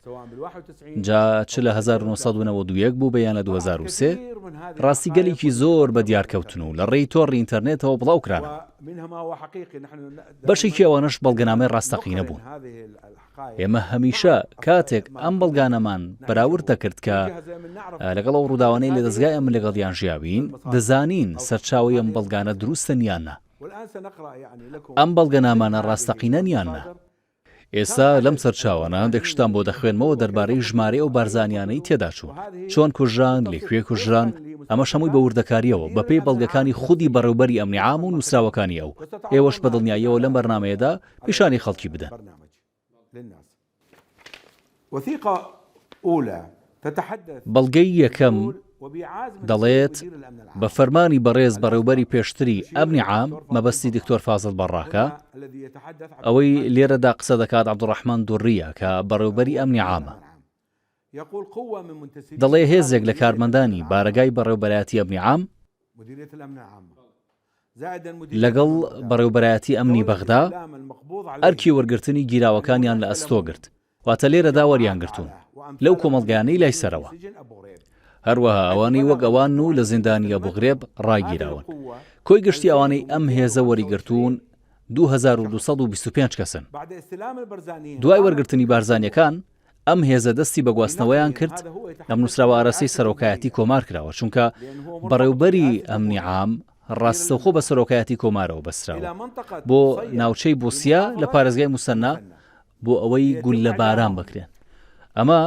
جا چ لە 1992 بوو بەیان لە 2003 ڕاستیگەلێکی زۆر بە دیارکەوتن و لە ڕێی تۆڕی ئینتەرنێتەوە بڵاو کرانە. بەشێکی ئەوانش بەڵگەنامەی ڕاستەقینە بوون. ئێمە هەمیشە کاتێک ئەم بەڵگانەمان بەراورد دەکرد کە لەگەڵ ئەو ڕووداوانەی لە دەستگای ئەم لەگەڵیان ژیاوین دەزانین سەرچاوی ئەم بەڵگانە دروستە نیاننا. ئەم بەڵگەنامانە ڕاستەقینە نیاننا. ئێستا لەم سەرچاوانە هەندێک شتان بۆ دەخوێنمەوە دەربارەی ژمارە ئەو بارزانیانەی تێدا چوون چۆن کوژران لێکوێ کوژران ئەمە هەمووی بە وردەکاریەوە بەپێی بەڵگەکانی خودی بەڕێوبەری ئەمنی عام و نووسراوەکانی ئەو ئێوەش بە دڵنیاییەوە لەم بەرنامەیەدا پیشانی خەڵکی بدەن. بەڵگەی یەکەم دەڵێت بە فەرمانی بەڕێز بەڕێوبەری پێشتری ئەمنی عام مەبەستی دکتۆر فازل بەڕاکە ئەوەی لێرەدا قسە دەکات عەبدوڕەحمان دوڕیە کە بەڕێوبەری ئەمنی عامە. دەڵێ هێزێک لە کارمەندانی بارگای بەڕێوبەرایەتی ئەمنی عام لەگەڵ بەڕێوەبەرایەتی ئەمنی بەغدا ئەرکی وەرگرتنی گیراوەکانیان لە ئەستۆ گرت، واتە لێرەدا وەریان گرتوون لەو کۆمەڵگانەی لای سەرەوە. هەروەها ئەوانەی وەک ئەوان و لە زیندانی ئەبو غرێب ڕاگیراون. کۆی گشتی ئەوانەی ئەم هێزە وەریگرتوون 2225 کەسن. دوای وەرگرتنی بارزانیەکان ئەم هێزە دەستی بە گواستنەوەیان کرد. ئەم نووسراوە ئارەسەی سەرۆکایەتی کۆمار کراوە، چونکە بەڕێوبەری ئەمنی عام ڕاستەوخۆ بە سەرۆکایەتی کۆمارەوە بەستراوە بۆ ناوچەی بوسیا لە پارێزگای موسەنا بۆ ئەوەی گول لە باران بکرێن. ئەمە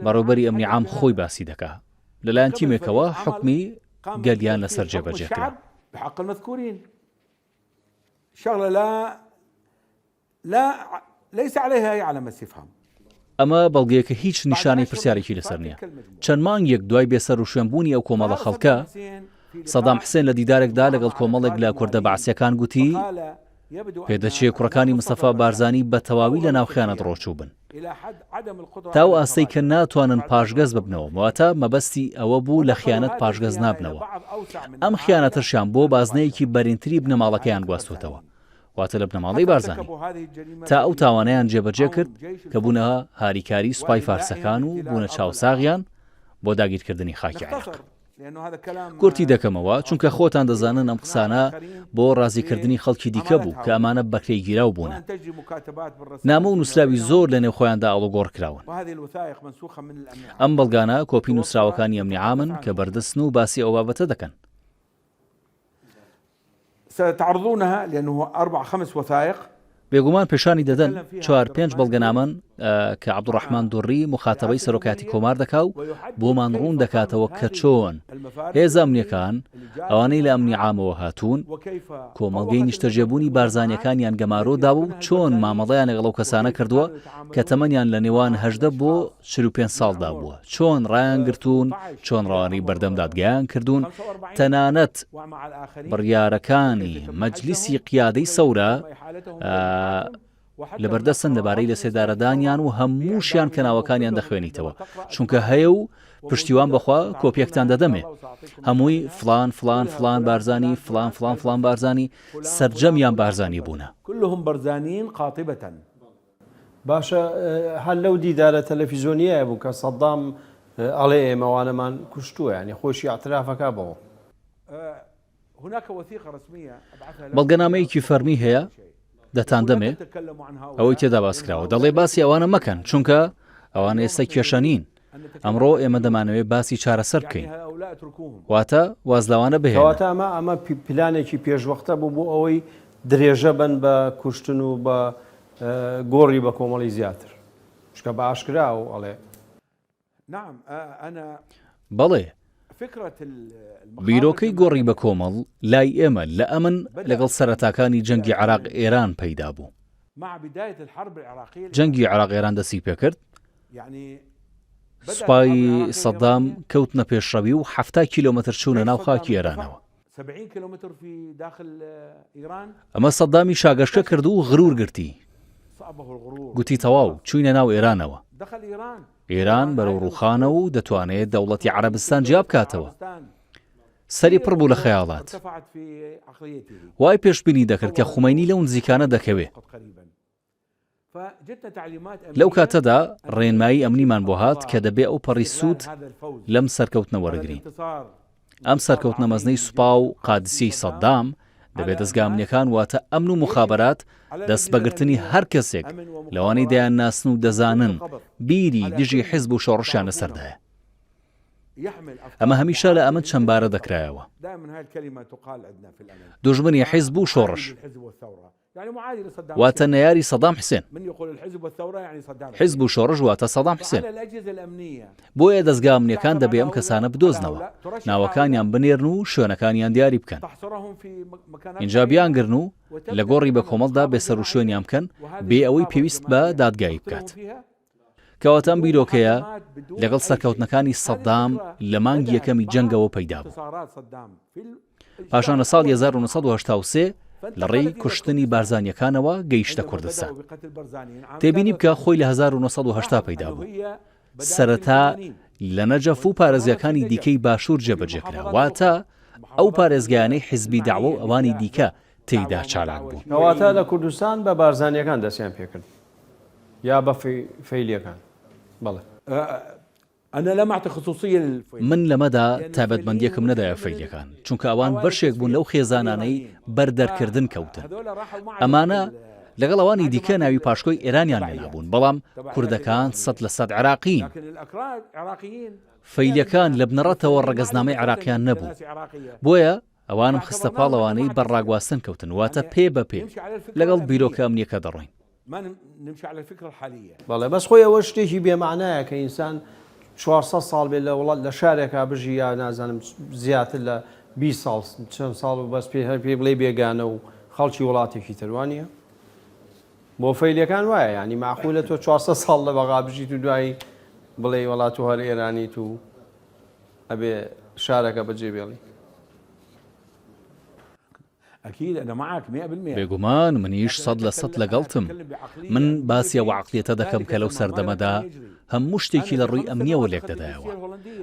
بەڕێوبەری ئەمنی عام خۆی باسی دەکات. لەلایەن تیمێکەوە حکمی گەلیان لەسەر جێبەجێکرا. بحق المذكورين شغلة لا ليس عليها أي علامة استفهام. ئەمە بەڵگەیەکە هیچ نیشانەی پرسیارێکی لەسەر نییە. چەند مانگێک دوای بێسەر و شوێنبوونی ئەو کۆمەڵە خەڵکە، سەدام حسێن لە دیدارێکدا لەگەڵ کۆمەڵێک لە کوردە بەعسیەکان گوتی پێدەچێ کوڕەکانی مستەفا بارزانی بە تەواوی لە ناو خیانەت ڕۆچوو بن، تاو ئاستەی کە ناتوانن پاشگەز ببنەوە، واتە مەبەستی ئەوە بوو لە خیانەت پاشگەز نابنەوە. ئەم خیانەتەشیان بۆ بازنەیەکی بەرینتری بنەماڵەکەیان گواستوتەوە، واتە لە بنەماڵەی بارزانی، تا ئەو تاوانەیان جێبەجێ کرد کە بوونەوە هاریکاری سوپای فارسەکان و بوونە چاوساغیان بۆ داگیرکردنی خاکی عێراق. گورتی دەکەمەوە چونکە خۆتان دەزانن ئەم قسانە بۆ ڕازیکردنی خەڵکی دیکە بوو کە ئەمانە بەکرێی گیراو بوونە. نامە و نووسراوی زۆر لە نێوخۆیاندا ئاڵوگۆڕ کراون. ئەم بەڵگانە کۆپی نووسراوەکانی ئەمنی عامن کە بەردەستن و باسی ئەو بابەتە دەکەن. ستعرضونها لأنه 4-5 وثائق. بێگومان پێشانی دەدەن 4-5 بەڵگەنامەن کە عەبدوڕەحمان دوڕی مخاتەبەی سەرۆکایەتی کۆمار دەکا و بۆمان ڕوون دەکاتەوە کە چۆن هێزە ئەمنیەکان ئەوانەی لە ئەمنی عامەوە هاتوون کۆمەڵگەی نیشتەجێبوونی بارزانیەکانیان گەمارۆدا و چۆن مامەڵەیان لەگەڵ ئەو کەسانە کردووە کە تەمەنیان لە نێوان 18 بۆ 45 ساڵدا بووە، چۆن ڕایان گرتوون، چۆن ڕەوانەی بەردەم دادگایان کردوون، تەنانەت بڕیارەکانی مەجلیسی قیادەی سەورە لەبەردەستن دەبارەی لە سێدارەدانیان و هەمووشیان کەناوەکانیان دەخوێنیتەوە، چونکە هەیە و پشتیوان بەخوا کۆپیەکتان دەدەمێ هەمووی فلان فلان فلان بارزانی فلان فلان فلان بارزانی سەرجەمیان بارزانی بوونە. كلهم برزانين قاطبة. باشە هەر لەو دیدارە تەلەڤیزۆنیایە بوو کە سەدام ئەڵێ ئێمەوانەمان کوشتووە، یعنی خۆشی ئاعترافەکە بەوە. بەڵگەنامەیەکی فەرمی هەیە دەتان دەمێ ئەوەی تێدا باسکراوە، دەڵێ باسی ئەوانە مەکەن چونکە ئەوانە ئێستا کێشەنین، ئەمڕۆ ئێمە دەمانەوێت باسی چارەسەر بکەین، واتە وازلاوانە بهێنەواتە ئەمە پلانێکی پێشوەختە بوو بۆ ئەوەی درێژە بن بە کوشتن و بە گۆڕی بە کۆمەڵی زیاتر، چکە بە ئاشکرا و ئەڵێ بەڵێ بیرۆکەی گۆڕی بە کۆمەڵ لای ئێمە لە ئەمن لەگەڵ سەرەتاکانی جەنگی عێراق ئێران پەیدا بوو. جەنگی عێراق ئێران دەستی پێکرد، سوپای سەدام کەوتنە پێشڕەوی و 70 کیلۆمەتر چوونە ناو خاکی ئێرانەوە. ئەمە سەدامی شاگەشکە کرد و غرور گرتی، گوتی تەواو چوینە ناو ئێرانەوە، ئێران بەرەو ڕووخانە و دەتوانێت دەوڵەتی عەرەبستان جیا بکاتەوە. سەری پڕ بوو لە خەیاڵات، وای پێشبینی دەکرد کە خومەینی لەو نزیکانە دەکەوێ. لەو کاتەدا ڕێنمایی ئەمنیمان بۆ هات کە دەبێ ئەو پەڕی سوود لەم سەرکەوتنە وەرگرین. ئەم سەرکەوتنە مەزنەی سوپا و قادسیەی سەدام دەبێت دەستگامنیەکان واتە ئەمن و مخابەرات دەست بەگرتنی هەر کەسێک لەوانەی دەیان ناسن و دەزانن بیری دژی حیزب و شۆڕشیان لەسەردایە. ئەمە هەمیشە لە ئەمن چەندبارە دەکرایەوە، دوژمنی حیزب و شۆڕش، واتە نەیاری سەدام حسێن. حیزب و شۆڕش واتە سەدام حسێن. بۆیە دەستگامنیەکان دەبێ ئەم کەسانە بدۆزنەوە، ناوەکانیان بنێرن و شوێنەکانیان دیاری بکەن، ئینجا بیانگرن و لە گۆڕی بە کۆمەڵدا بێسەر و شوێنیان بکەن بێ ئەوەی پێویست بە دادگایی بکات. کەواتە ئەم بیرۆکەیە لەگەڵ سەرکەوتنەکانی سەدام لە مانگی یەکەمی جەنگەوە پەیدا بوو. پاشان لە ساڵی 1983 لە ڕێی کوشتنی بارزانیەکانەوە گەیشتە کوردستان. تێبینی بکە خۆی لە 1980 پەیدا بوو. سەرەتا لە نەجەف و پارێزیەکانی دیکەی باشوور جێبەجێکرا، واتە ئەو پارێزگایانەی حیزبی داوە و ئەوانی دیکە تێیدا چالاک بوو. کەواتە لە کوردستان بە بارزانیەکان دەستیان پێکرد یا بە فەیلیەکان. بەڵێ أنا لم أعطي خصوصية من لەمەدا تایبەتمەندیەکم نەدایە فەیلیەکان، چونکە ئەوان بەشێک بوون لەو خێزانانەی بەردەرکردن کەوتن. ئەمانە لەگەڵ ئەوانی دیکە ناوی پاشکۆی ئێرانیان لێنابوون، بەڵام کوردەکان 100% عراقین. فەیلیەکان لە بنەڕەتەوە ڕەگەزنامەی عراقیان نەبوو، بۆیە ئەوانم خستە پاڵەوانەی بەڕاگواستن کەوتن، واتە پێ بە پێ لەگەڵ بیرۆکە ئەمنیەکە دەڕۆین. بەڵێ بەس خۆی ئەوە شتێکی بێمعنایە کە ئینسان 400 ساڵ بێت لە وڵات لە شارێکا بژی یا نازانم زیاتر لە 20 ساڵ چەند ساڵ و بەس پێ بڵێ بێگانە و خەڵکی وڵاتێکی تروانە بۆ فەیلیەکان وایە، ینی معقولە تۆ 400 ساڵ لە بەغا بژیت و دوایی بڵێ وڵات و هەر ئێرانیت و ئەبێ شارەکە بەجێ بێڵی. بێگومان منیش 100% لەگەڵتم. من باسی ئەو عەقڵیەتە دەکەم کە لەو سەردەمەدا هەموو شتێکی لە ڕووی ئەمنیەوە لێک دەدایەوە.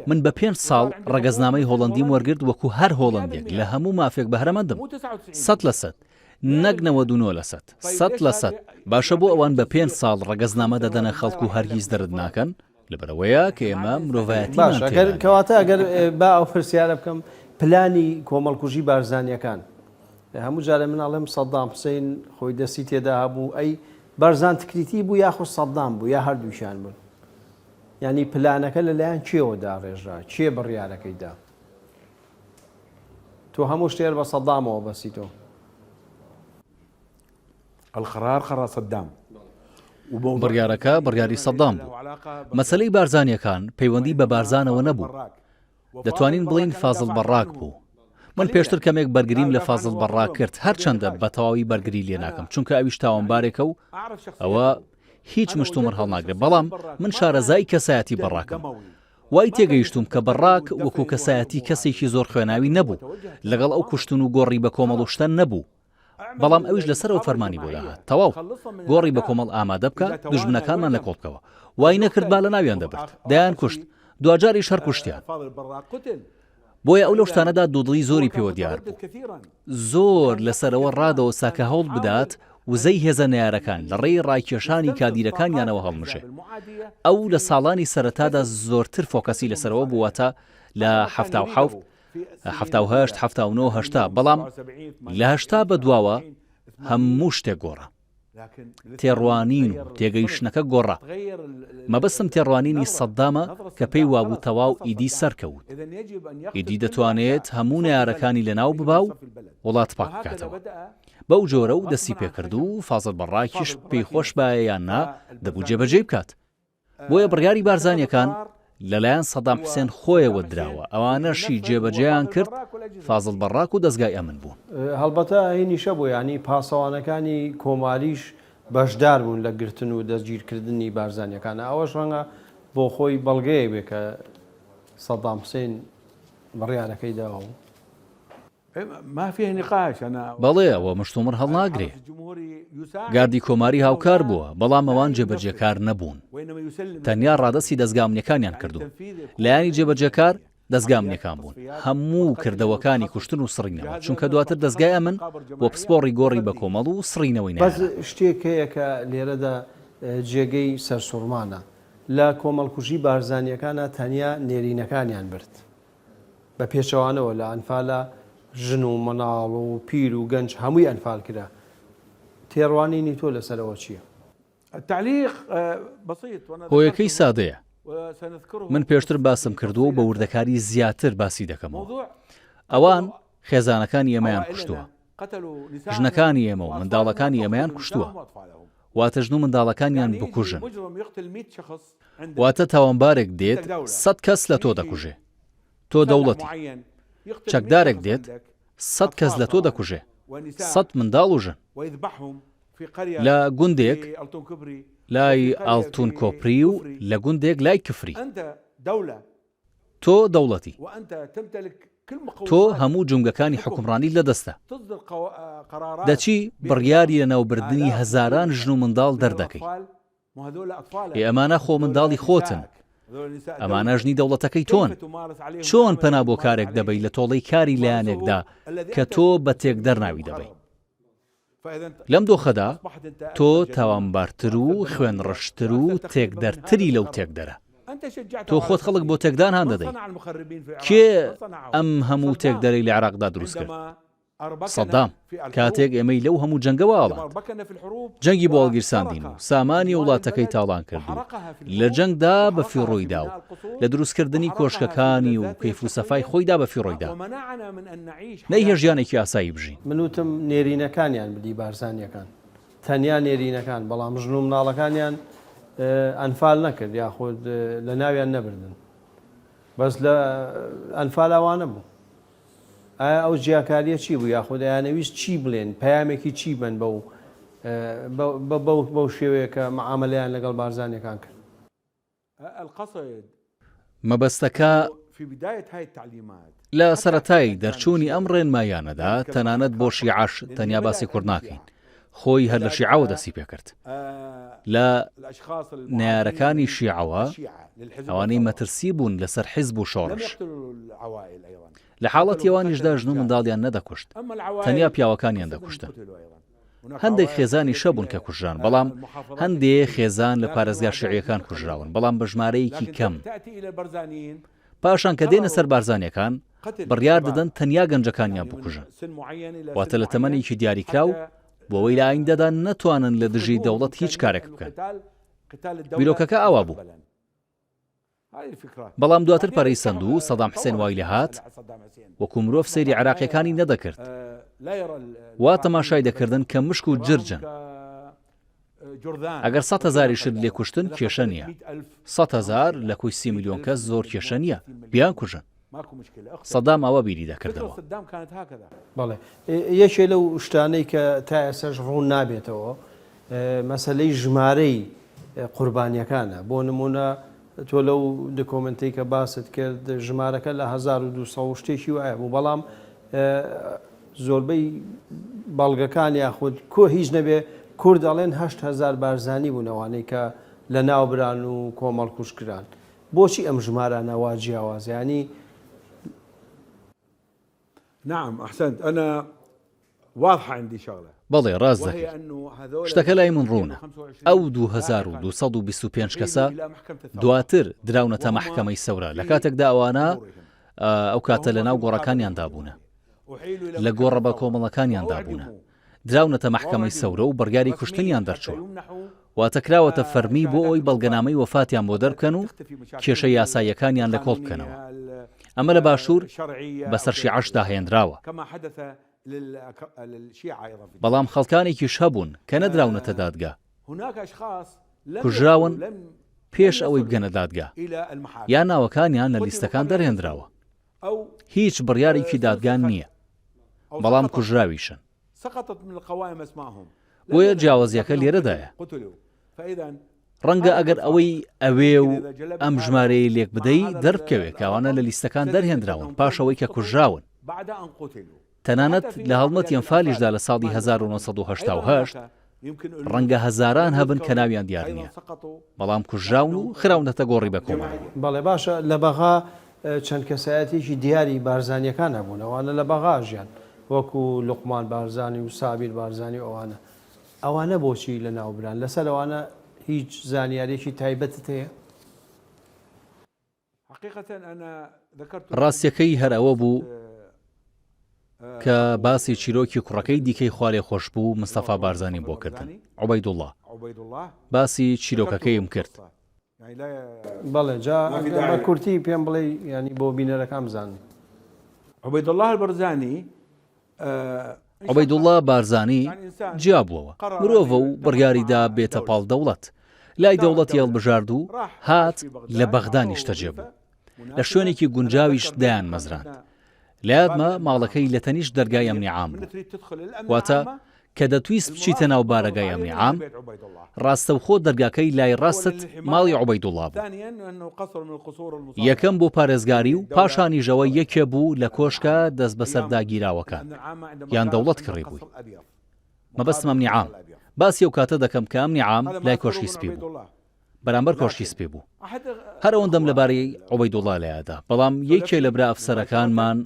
من بە 5 ساڵ ڕەگەزنامەی هۆڵەندیم وەرگرت وەکو هەر هۆڵەندێک لە هەموو مافێک بەهرەمەندم. 100% نەک 99%. 100% باشە بۆ ئەوان بە 5 ساڵ ڕەگەزنامە دەدەنە خەڵکو و هەرگیز دەرد ناکەن لەبەرەوەیە کە ئێمە مرۆڤایەتیمان تێدایە. کەواتە ئەگەر با ئەو پرسیارە بکەم پلانی کۆمەڵکوژی بارزانیەکان هەموو جارە من ئەڵێم سەدام حوسێن خۆی دەستی تێدا هەبوو ئەی بەرزان تکریتی بوو یاخۆ سەدام بوو یا هەردووشیان بوون، ینی پلانەکە لەلایەن کێوە داڕێژرا کێ بڕیارەکەیدا؟ تۆ هەموو شتێر بە سەدامەوە بەسیتەوە. القرار قرار صدام بڕیارەکە بڕیاری سەدام بوو. مەسەلەی بارزانیەکان پەیوەندی بە بارزانەوە نەبوو، دەتوانین بڵین فازڵ بەڕاک بوو. من پێشتر کەمێک بەرگریم لە فازڵ بەڕاک کرد، هەرچەندە بە تەواوی بەرگری لێ ناکەم چونکە ئەویش تاوانبارێکە و ئەوە هیچ مشتومڕ هەڵناگرێت، بەڵام من شارەزای کەسایەتی بەڕاکم. وای تێگەیشتوم کە بەڕاک وەکو کەسایەتی کەسێکی زۆر خوێناوی نەبوو، لەگەڵ ئەو کوشتن و گۆڕی بە کۆمەڵ و شتەن نەبوو، بەڵام ئەویش لەسەرەوە فەرمانی بۆ داهات تەواو گۆڕی بە کۆمەڵ ئامادە بکە دوژمنەکانمان لە کۆڵ بکەوە. وای نەکرد با لە ناویان دەبرد، دەیان کوشت، دوجاری شەر کوشتیان. بۆیە ئەو لەو شتانەدا دوودڵی زۆری پێوە دیار بوو. زۆر لەسەرەوە ڕادەوە ساکە هەوڵ بدات وزەی هێزە نەیارەکان لە ڕێی ڕایکێشانی کادیرەکانیانەوە هەڵمشێ. ئەو لە ساڵانی سەرەتادا زۆرتر فۆکەسی لەسەرەوە بوواتە لە 77 78 79 80، بەڵام لە 80 بەدواوە هەموو شتێک گۆڕە. تێڕوانین و تێگەیشتنەکە گۆڕە. مەبەستم تێڕوانینی سەدامە کە پێی وابوو تەواو ئیدی سەرکەوت. ئیدی دەتوانێت هەموو نەیارەکانی لەناو ببا و وڵات پاک بکاتەوە. بەو جۆرە و دەستی پێکرد و فازڵ بەڕاکیش پێی خۆش بایە یان نا دەبوو جێبەجێ بکات. بۆیە بڕیاری بارزانیەکان لەلایەن سەدام حوسێن خۆیەوە دراوە، ئەوانەشی جێبەجێیان کرد فازڵ بەڕاک و دەستگای ئەمن بوون. هەڵبەتە هینیشە بوو، ینی پاسەوانەکانی کۆماریش بەشدار بوون لە گرتن و دەستگیرکردنی بارزانیەکانە. ئەوەش ڕەنگە بۆ خۆی بەڵگەیە بێ کە سەدام حوسێن بڕیارەکەی داوە. بەڵێ ئەوە مشتومڕ هەڵناگرێ. گاردی کۆماری هاوکار بووە، بەڵام ئەوان جێبەجێکار نەبوون، تەنیا ڕادەسی دەستگامنیەکانیان کردو. لایانی جێبەجێکار دەستگامنیەکان بوون، هەموو کردەوەکانی کوشتن و سڕینەوە، چونکە دواتر دەستگای ئەمن بۆ پسپۆڕی گۆڕی بە کۆمەڵ و سڕینەوەی نە. بەس شتێک هەیە کە لێرەدا جێگەی سەرسوڕمانە لە کۆمەڵکوژی بارزانیەکانە تەنیا نێرینەکانیان برد بە پێچەوانەوە لە ئەنفالە ژن و مەناڵ و پیر و گەنج هەمووی ئەنفال کرا. تێڕوانینی تۆ لەسەرەوە چییە؟ هۆیەکەی سادەیە. من پێشتر باسم کردووە بە وردەکاری زیاتر باسی دەکەمەوە. ئەوان خێزانەکانی ئێمەیان کوشتووە، ژنەکانی ئێمە و منداڵەکانی ئێمەیان کوشتووە، واتە ژن و منداڵەکانیان بکوژن. واتە تاوانبارێک دێت 100 کەس لە تۆ دەکوژێ، تۆ دەوڵەتی. چەکدارێک دێت 100 کەس لە تۆ دەکوژێ، 100 منداڵ و ژن. لە گوندێک لای ئاڵتون کۆپری و لە گوندێک لای کفری تۆ دەوڵەتی، تۆ هەموو جونگەکانی حکومڕانی لە دەستە، دەچی بڕیاری لەناوبردنی هەزاران ژن و منداڵ دەردەکەی. ئەمانە خۆ منداڵی خۆتن، ئەمانەژنی دەوڵەتەکەی تۆن. چۆن پەنا بۆ کارێک دەبەی لە تۆڵەی کاری لایەنێکدا کە تۆ بە تێک دەرناوی دەبەی؟ لەم دۆخەدا تۆ تاوانبارتر و خوێن ڕشتر و تێکدەرتری لەو تێکدەرە. تۆ خۆت خەڵک بۆ تێکدان هەان دەدەی. کێ ئەم هەموو تێکدەرەی لە عێراقدا دروست کرد؟ سەدام کاتێک ئێمەی لەو هەموو جەنگەوە ئاڵات. جەنگی بۆ هەڵگیرساندین و سامانی وڵاتەکەی تاڵان کردو. لە جەنگدا بە فیڕۆیدا و لە دروستکردنی کۆشکەکانی و کەیف و سەفای خۆیدا بە فیڕۆیدا. نەیهێ ژیانێکی ئاسایی بژین. من وتم نێرینەکانیان بدی بارزانیەکان، تەنیا نێرینەکان، بەڵام ژن و مناڵەکانیان ئەنفال نەکرد یاخود لە ناویان نەبردن. بەس لە ئەنفالاوانە بوو. ئایا ئەو جیاکاریە چی بوو یاخود ئەیانەویست چی بڵێن، پەیامێکی چی بن بەو شێوەیە کە مەعامەلەیان لەگەڵ بارزانیەکان کرد؟ مەبەستەکە لە سەرەتای دەرچوونی ئەم ڕێنمایانەدا تەنانەت بۆ شیعەش تەنیا باسی کورد ناکەین، خۆی هەر لە شیعەوە دەستی پێ کرد. لە نەیارەکانی شیعەوە ئەوانەی مەترسی بوون لەسەر حیزب و شۆڕش لە حاڵەتیەوانیشدا ژن و منداڵیان نەدەکوشت، تەنیا پیاوەکانیان دەکوشتن. هەندێک خێزانی شەبوون کە کوژران، بەڵام هەندێک خێزان لە پارێزگا شیعیەکان کوژراون، بەڵام بە ژمارەیەکی کەم. پاشان کە دێنە سەر بارزانیەکان بڕیار دەدەن تەنیا گەنجەکانیان بکوژن، واتە لە تەمەنێکی دیاریکراو بۆەوەی لە ئایندەدا نەتوانن لە دژی دەوڵەت هیچ کارێک بکەن. بیرۆکەکە ئاوا بوو. بەڵام دواتر پەرەی سەند و سەدام حوسێن وای لێ هات وەکو مرۆڤ سەیری عێراقیەکانی نەدەکرد، وا تەماشای دەکردن کە مشک و جرجن. ئەگەر 100,000 شت لێ کوشتن کێشە نییە، 100,000 لە کوی 30 میلیۆن کەس زۆر کێشە نییە، بیان کوژن. سەدام ئەوە بیری دەکردەوە. بەڵێ یەکێ لەو شتانەی کە تا ئێسەش ڕوون نابێتەوە مەسەلەی ژمارەی قوربانیەکانە. بۆ نمونە تۆ لەو دکۆمنتەی کە باست کرد ژمارەکە لە 1200 شتێکی وایە بوو، بەڵام زۆربەی بەڵگەکان یاخود کۆ هیچ نەبێ کورد دەڵێن 8,000 بارزانی بوونەوانەی کە لە ناوبران و کۆمەڵ کوشکران. بۆچی ئەم ژمارانە وا جیاوازە؟ ینی نعم أحسنت أنا واضحة عندي شغلة. بەڵێ ڕاست دەکەیت. شتەکە لای من ڕوونە. ئەو 2225 کەسە دواتر دراونەتە مەحکەمەی سەورە لە کاتێکدا ئەوانە ئەو کاتە لە ناو گۆڕەکانیاندا بوونە، لە گۆڕە بە کۆمەڵەکانیاندا بوونە، دراونەتە مەحکەمەی سەورە و بەرگاری کوشتنیان دەرچووە. واتە کراوەتە فەرمی بۆ ئەوی بەڵگەنامەی وەفاتیان بۆ دەربکەن و کێشە یاساییەکانیان لە کۆڵ بکەنەوە. ئەمە لە باشوور بەسەر شیعەشدا هێنراوە. بەڵام خەڵکانێکیش هەبوون کە نەدراونەتە دادگا، کوژراون پێش ئەوەی بگەنە دادگا، یان ناوەکانیان لە لیستەکان دەرهێنراوە. هیچ بڕیارێکی دادگان نییە، بەڵام کوژراویشن. بۆیە جیاوازیەکە لێرەدایە. ڕەنگە ئەگەر ئەوەی ئەوێ و ئەم ژمارەیە لێک بدەی دەربکەوێت کاوانە لە لیستەکان دەرهێنراون پاشەوەی کە کوژراون. تەنانەت لە هەڵمەت ئەنفالیشدا لە ساڵی 1970 ڕەنگە هەزاران هەبن کە ناویان دیار نییە، بەڵام کوژراون و خراونەتە گۆڕی بە کۆمەڵی. بەڵێ باشە لە بەغا چەند کەسایەتێکی دیاری بارزانیەکان هەبوون، ئەوانە لە بەغا ژیان وەکو لوقمان بارزانی و سابیر بارزانی. ئەوانە بۆچی لە ناوبران؟ لەسەر ئەوانە هیچ زانیارێکی تایبەتت هەیە؟ ڕاستیەکەی هەر ئەوە بوو کە باسی چیرۆکی کوڕەکەی دیکەی خوالێ خۆش بوو مستەفا بارزانی بۆ کردن. عوبەیدوڵڵا باسی چیرۆکەکەیم کرد. بەڵێ جا بە کورتی پێم بڵێ ینی بۆ بینەرەکان بزانن. عوبەیدوڵڵا البەرزانی عوبەیدوڵڵا بارزانی جیا بووەوە، مرۆڤە و بڕیاریدا بێتە پاڵ دەوڵەت، لای دەوڵەتی هەڵبژارد و هات لە بەغدا نیشتەجێ بوو، لە شوێنێکی گونجاویش دایان مەزران. لە یادمە ماڵەکەی لە تەنیشت دەرگای ئەمنی عام بوو، واتە کە دەتویست بچیتە ناو بارەگای ئەمنی عام ڕاستەوخۆ دەرگاکەی لای ڕاستت ماڵی عوبەیدوڵڵا بوو. یەکەم بۆ پارێزگاری و پاشانیژەوە یەکێ بوو لە کۆشکە دەست بەسەر داگیراوەکان یان دەوڵەت کڕی بووی. مەبەستم ئەمنی عام، باسی ئەو کاتە دەکەم کە ئەمنی عام لای کۆشکی سپی بوو. بەرامبەر کۆشتی سپێ بوو. هەر ئەوەندەم لەبارەی عوبەیدوڵڵا لەیادا، بەڵام یەکێ لە برا ئەفسەرەکانمان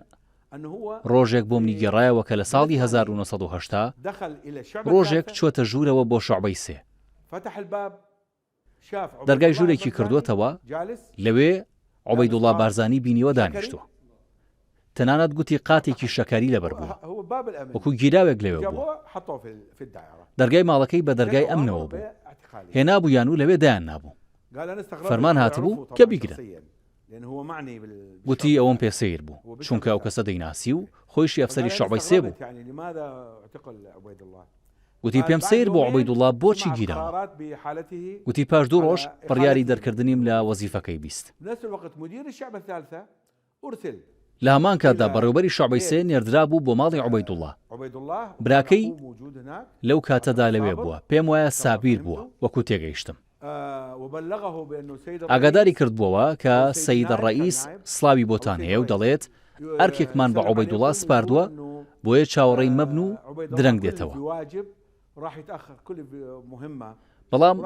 ڕۆژێک بۆم نیگەڕایەوە کە لە ساڵی 1970 ڕۆژێک چۆتە ژوورەوە بۆ شوعبەی سێ. دەرگای ژوورێکی کردوتەوە، لەوێ عوبەیدوڵڵا بارزانی بینیوە دانیشتووە. تەنانەت گوتی قاتێکی شەکەری لەبەر بووە، وەکو گیراوێک لەوێ بووە. دەرگای ماڵەکەی بە دەرگای ئەمنەوە بوو، هێنابوویان و لەوێ دایان نابوو. فەرمان هاتبوو کە بیگرن. گوتی ئەوەم پێسەیر بوو، چونکە ئەو کەسە دەیناسی و خۆیشی ئەفسەری شوعبەی سێ بوو. گوتی پێم سیر بۆ عوبەیدوڵڵا بۆچی گیراوە. گوتی پاش 2 ڕۆژ بڕیاری دەرکردنیم لە وەزیفەکەی بیست. لە هەمان کاتدا بەڕێوەبەری شوعبەی سێ نێردرا بوو بۆ ماڵی عوبەیدوڵڵا. براکەی لەو کاتەدا لەوێ بووە، پێم وایە سابیر بووە، وەکو تێگەیشتم. ئاگاداری کردبووەوە کە سەید ڕەئیس سڵاوی بۆتان هەیە و دەڵێت ئەرکێکمان بە عوبەیدوڵڵا سپاردووە بۆیە چاوەڕێی مەبن و درەنگ دێتەوە. بەڵام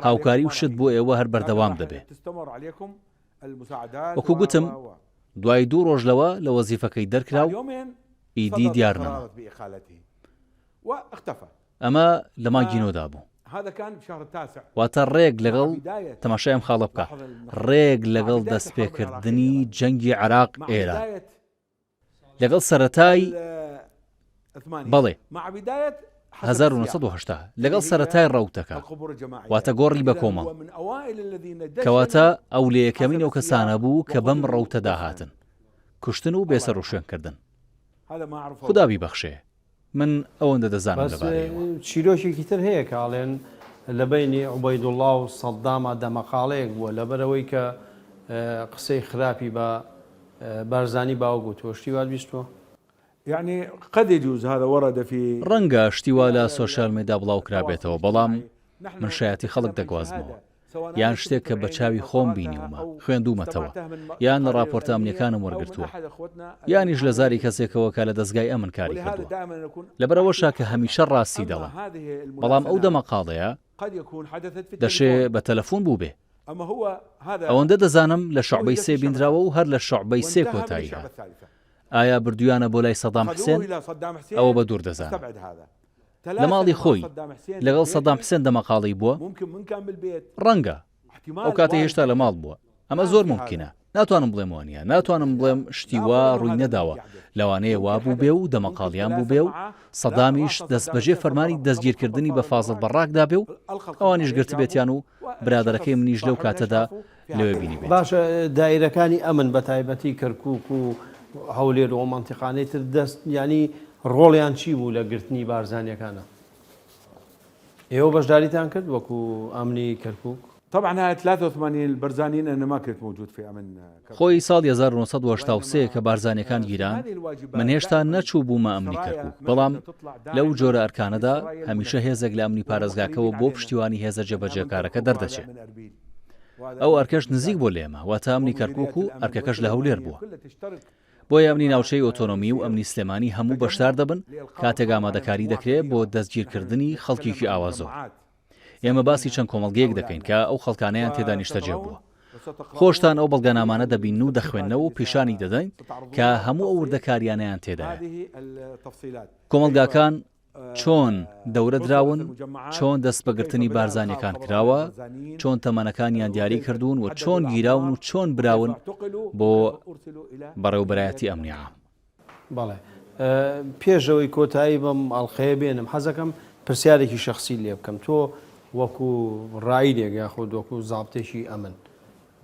هاوکاری و شت بۆ ئێوە هەر بەردەوام دەبێت. وەکو گوتم دوای 2 ڕۆژ لەوە لە وەزیفەکەی دەرکرا و ئیدی دیار نەما. ئەمە لە مانگی نۆدا بوو. واتە ڕێک لەگەڵ تەماشای ئەم خاڵە بکە، ڕێک لەگەڵ دەستپێکردنی جەنگی عێراق ئێران لەگەڵ سەرەتای بەڵێ 1970 لەگەڵ سەرەتای ڕەوتەکە، واتە گۆڕی بە کۆمەڵ، کەواتە ئەو لە یەکەمین ئەو کەسانە بوو کە بەم ڕەوتەدا هاتن، کوشتن و بێسەر و شوێنکردن. خوددا بیبەخشێ، من ئەوەندە دەزانم لەبارەیەوە. چیرۆشێکی تر هەیە کاڵێن لە بینی عوبەیدوڵڵا و سەددامە دەمەقاڵەیەک بووە لەبەرەوەی کە قسەی خراپی بە بارزانی باوە تۆشتی وات بیستوە. يعني قد يجوز هذا ورد في ڕەنگە شتیوا لە سۆشیال میدیا بڵاو کرابێتەوە، بەڵام من شایەتی خەڵک دەگوازمەوە، یان شتێک کە بە چاوی خۆم بینیومە خوێندومەتەوە، یان لە راپۆرتە ئەمنیەکانم وەرگرتووە، یانیش لە زاری کەسێکەوە کە لە دەستگای ئەمن کاری کردووە. لەبەرەوەشا کە هەمیشە ڕاستی دەڵێ، بەڵام ئەو دەمەقاڵەیە دەشێ بە تەلەفۆن بوو بێ. ئەوەندە دەزانم لە شوعبەی سێ بیندراوە و هەر لە شوعبەی سێ کۆتایی هات. ئایا بردویانە بۆ لای سەدام حسێن؟ ئەوە بە دوور دەزانم. لە ماڵی خۆی لەگەڵ سەدام حسێن دەمەقاڵی بووە؟ ڕەنگە ئەو کاتە هێشتا لە ماڵ بووە. ئەمە زۆر ممکنە، ناتوانم بڵێم وانە، ناتوانم بڵێم شتی وا ڕووی نەداوە، لەوانەیە وا بوو بێ و دەمەقاڵیان بوو بێ و سەدامیش دەست بەجێ فەرمانی دەستگیرکردنی بە فازڵ بەڕاکدا بێ و ئەوانیش گرتبێتیان و برادەرەکەی منیش لەو کاتەدا لەوێ بینی بێت. باشە دایرەکانی ئەمن بە تایبەتی کەرکووک و هەولێر و مەنتیقانەی تر دەست ینی ڕۆڵیان چی بوو لە گرتنی بارزانیەکانە؟ ئێوە بەشداریتان کرد وەکو ئەمنی کەرکووک؟ طبعا هاي 83 البرزانيين انا ما كنت موجود في امن خۆی ساڵی 1970 کە بارزانیەکان گیران، من هێشتا نەچوو بوومە ئەمنی کەرکووک، بەڵام لەو جۆرە ئەرکانەدا هەمیشە هێزێک لە ئەمنی پارێزگاکەوە بۆ پشتیوانی هێزە جێبەجێکارەکە دەردەچێت. ئەو ئەرکەش نزیک بۆ لێمە، واتە ئەمنی کەرکووک و ئەرکەکەش لە هەولێر بووە. بۆیە ئەمنی ناوچەی ئۆتۆنۆمی و ئەمنی سلێمانی هەموو بەشدار دەبن کاتێک ئامادەکاری دەکرێت بۆ دەستگیرکردنی خەڵکێکی ئاوازۆ. ئێمە باسی چەند کۆمەڵگەیەک دەکەین کە ئەو خەڵکانەیان تێدا نیشتەجێ بووە. خۆشتان ئەو بەڵگەنامانە دەبین و دەخوێنەوە و پیشانی دەدەین کە هەموو ئەو وردەکاریانیان تێدایە. کۆمەڵگاکان چۆن دەورە دراون، چۆن دەست بەگرتنی بارزانیەکان کراوە، چۆن تەمەنەکانیان دیاری کردوون و چۆن گیراون و چۆن براون بۆ بەڕێوەبەرایەتی ئەمنی عام. بەڵێ پێشەوەی کۆتایی بەم ئەڵقەیە بێنم حەزەکەم پرسیارێکی شخصی لێ بکەم. تۆ وەکو ڕایدێک یاخۆ وەکو زابتێکی ئەمن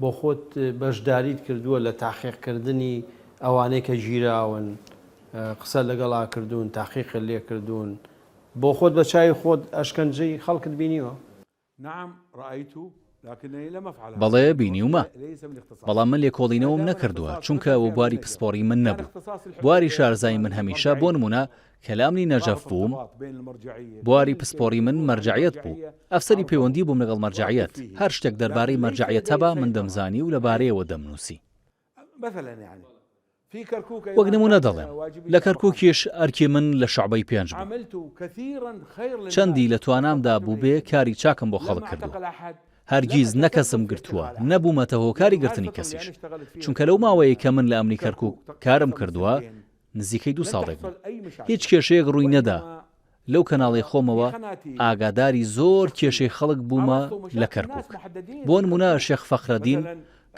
بۆ خۆت بەشداریت کردووە لە تاقیقکردنی ئەوانەی کە ژیراون، قسە لەگەڵا کردوون، تاقیق لێ کردوون، بۆ خۆت بە چای خۆت ئەشکەنجەی خەڵکت بینیوە؟ بەڵێ بینیومە، بەڵام من لێکۆڵینەوەم نەکردووە چونکە ئەوە بواری پسپۆری من نەبوو. بواری شارزای من هەمیشە بۆ نمونە کە لە ئەمنی نەجەف بووم، بواری پسپۆری من مەرجعیەت بوو. ئەفسەری پەیوەندی بووم لەگەڵ مەرجعیەت، هەر شتێک دەربارەی مەرجعیەت هەبا من دەمزانی و لەبارەیەوە دەمنووسی. وەک نمونە دەڵێم لە کەرکووکیش ئەرکی من لە شوعبەی 5 بوو. چەندی لە توانامدا بوو بێ کاری چاکم بۆ خەڵک کردووە. هەرگیز نەکەسم گرتووە نەبوومەتە هۆکاری گرتنی کەسیش چونکە لەو ماوەیە کە من لە ئەمنی کەرکووک کارم کردووە نزیکەی 2 ساڵێک بوو هیچ کێشەیەک ڕووی نەدا لەو کەناڵی خۆمەوە ئاگاداری زۆر کێشەی خەڵک بوومە لە کەرکووک بۆ نمونە شێخ فەخرەدین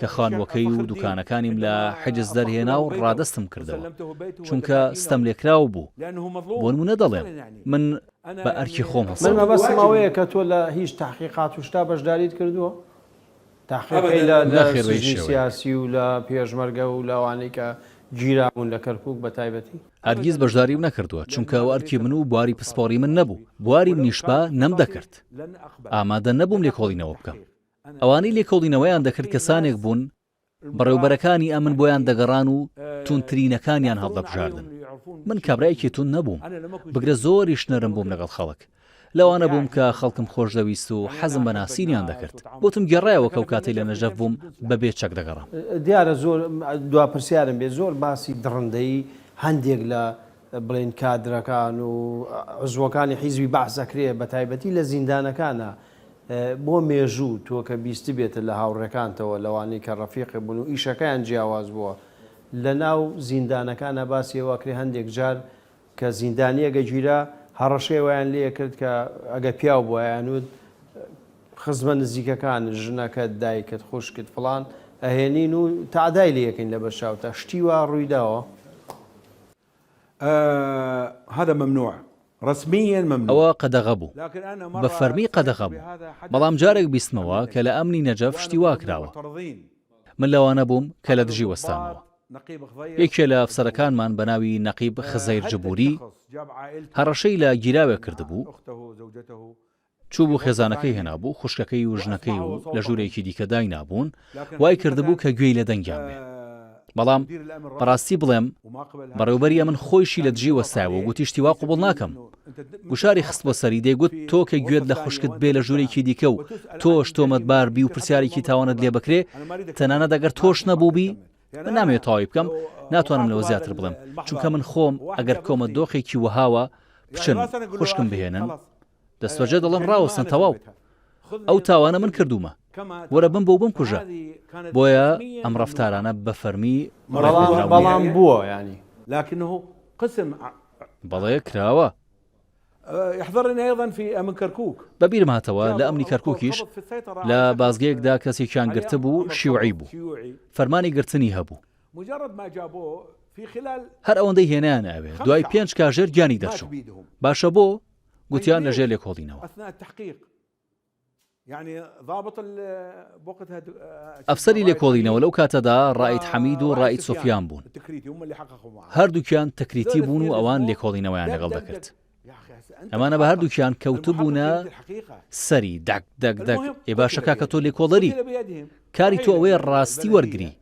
کە خانوەکەی و دوکانەکانیم لە حجز دەرهێنا و ڕادەستم کردەوە چونکە ستەم لێکراو بوو بۆ نمونە دەڵێم من بە ئەرکی خۆم هەڵسەم من مەبەستمەوەیە کە تۆ لە هیچ تحقیقات و شتا بەشداریت کردووە تحقیقی لە سژنی سیاسی و لە پێشمەرگە و لەوانەی کە گیرابوون لە کەرکووک بە تایبەتی هەرگیز بەشداریم نەکردووە چونکە ئەو ئەرکی من و بواری پسپۆڕی من نەبوو بواری منیشبا نەم دەکرد ئامادە نەبووم لێکۆڵینەوە بکەم ئەوانەی لێکۆڵینەوەیان دەکرد کەسانێک بوون بەڕێوبەرەکانی ئەمن بۆیان دەگەڕان و تونترینەکانیان هەڵدەبژاردن من کابرایەکی تون نەبووم بگرە زۆریش نەرم بووم لەگەڵ خەڵک لەوانە بووم کە خەڵکم خۆش دەویست و حەزم بە ناسینیان دەکرد بۆتم گەڕایەوە کە و کاتەی لە نەژەف بووم بەبێ چەک دەگەڕام دیارە زۆر دواپرسیارم بێت زۆر باسی دڕندەی هەندێک لە بڵێن کادرەکان و عزوەکانی حیزبی بەحس دەکرێ بە تایبەتی لە زیندانەکانە بۆ مێژوو تۆ کە بیستی بێتە لە هاوڕێکانتەوە لەوانەی کە ڕەفیقی بوون و ئیشەکەیان جیاواز بووە لە ناو زیندانەکانە باسیەوەکرێ هەندێک جار کە زیندانیە گەگیرە هەڕەشێوەیان لێ کرد کە ئەگە پیاو بووە یانود خزمە نزیکەکان ژنەکەت دایکت خوشکت فڵان ئەهێنین و تادای لەکەین لە بەرچاوتە شتی وا ڕوویداوە هذا ممنوع رسميا ممنوع ئەوە قەدەغە بوو بە فەرمی قەدەغە بوو بەڵام جارێک بیستمەوە کە لە ئەمنی نەجەف شتی وا کراوە من لەوانە بووم کە لە دژی وەستانەوە یەکێ لە ئەفسەرەکانمان بە ناوی نەقیب خزەیر جبوری هەڕەشەی لە گیراوێ کردبوو چوو بوو خێزانەکەی هێنابوو خوشکەکەی و ژنەکەی و لە ژوورێکی دیکە دای نابوون وای کردبوو کە گوێی لە دەنگیان بێ بەڵام بەڕاستی بڵێم بەڕێوبەریە من خۆیشی لە دژی وەستایەوە گوتی شتی وا قوبڵ ناکەم گوشاری خست بۆ سەری دەیگوت تۆ کە گوێت لە خوشکت بێ لە ژوورێکی دیکە و تۆش تۆمەتبار بی و پرسیارێکی تاوانت لێ بکرێ تەنانەت ئەگەر تۆش نەبووبی من نامەوێت تەواوی بکەم ناتوانم لەوە زیاتر بڵێم چونکە من خۆم ئەگەر کۆمە دۆخێکی وهاوە بچن خوشکم بهێنن دەستوەجە دەڵم ڕاوەستن تەواو ئەو تاوانە من کردومە وەرە بم بۆ بم کوژە بۆیە ئەم ڕەفتارانە بە فەرمی بەڵام بووە ینی لكنه قسم بەڵێ کراوە يحضرني ايضا في امن كركوك بەبیرم هاتەوە لە ئەمنی کەرکووکیش لە بازگەیەکدا کەسێکیان گرتە بوو شیوعی بوو فەرمانی گرتنی هەبوو هەر ئەوەندەی هێنیان ئاوێ دوای 5 کاژێر گیانی دەرچوو باشە بۆ گوتیان لەژێر لێکۆڵینەوە ئەفسەری لێکۆڵینەوە لەو کاتەدا ڕائید حەمید و ڕائید سۆفیان بوون هەردووکیان تەکریتی بوون و ئەوان لێکۆڵینەوەیان لەگەڵ دەکرد ئەمانە بە هەردووکیان کەوتبوونە سەری دەک دەک دەک ئێ باشەکە کە تۆ لێکۆڵەری کاری تۆ ئەوەیە ڕاستی وەرگری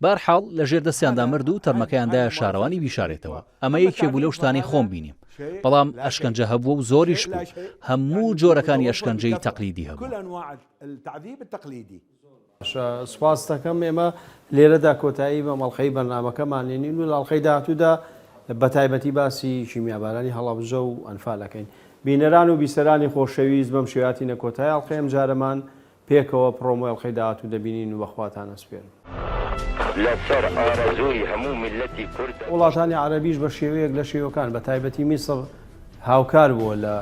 بارحاڵ لە ژێر دەستیاندا مرد و تەرمەکەیاندایە شارەوانی بیشارێتەوە ئەمە یەکێ بوو لەو شتانی خۆم بینیم بەڵام ئەشکەنجە هەبووە و زۆریش بوو هەموو جۆرەکانی ئەشکەنجەی تەقلیدی هەبوو سپاس دەکەم ئێمە لێرەدا کۆتایی بە مەڵخەی بەرنامەکەمان لێنین و لە ئەڵخەی داهاتوودا بە تایبەتی باسی شیمیابارانی هەڵەبژە و ئەنفالەکەین بینەران و بیسەرانی خۆشەویست بەم شێواتی نەکۆتای ئەڵخەیەم جارەمان پێکەوە پرۆمۆی ئەڵخەی داهاتوو دەبینین و بەخواتان ئەسپێرم لەسەر ئارەزووی هەموو میلەتی کورد وڵاتانی عەرەبیش بە شێوەیەک لە شێوەکان بە تایبەتی میسڵ هاوکار بووە لە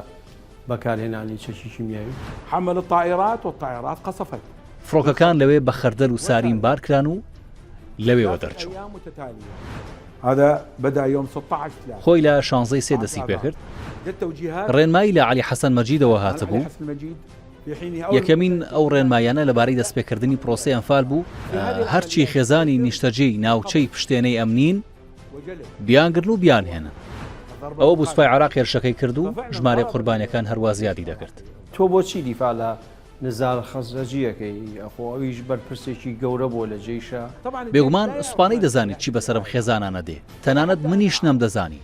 بەکارهێنانی چەکی شیمیایی حمل الطائرات والطائرات قصفت فڕۆکەکان لەوێ بە خەردەل و سارین بارکران و لەوێوە دەرچوو هذا بدأ يوم 16 خۆی لە 16 سێ دەسی پێکرد ڕێنمایی لە عەلی حەسەن مەجیدەوە هاتبوو یەکەمین ئەو ڕێنمایانە لەبارەی دەستپێکردنی پرۆسەی ئەنفال بوو هەرچی خێزانی نیشتەجێی ناوچەی پشتێنەی ئەمنین بیانگرن و بیانهێنن ئەوە بوو سوپای عێراق هێرشەکەی کرد و ژمارەی قوربانیەکان هەروە زیادی دەکرد تۆ بۆچی دیفاع لە نزار خەزرەجیەکەی ئەخۆ ئەویش بەرپرسێکی گەورە بۆ لە جێیشە بێگومان سوپانەی دەزانیت چی بەسەرم خێزانانە دێ تەنانەت منیش نەم دەزانی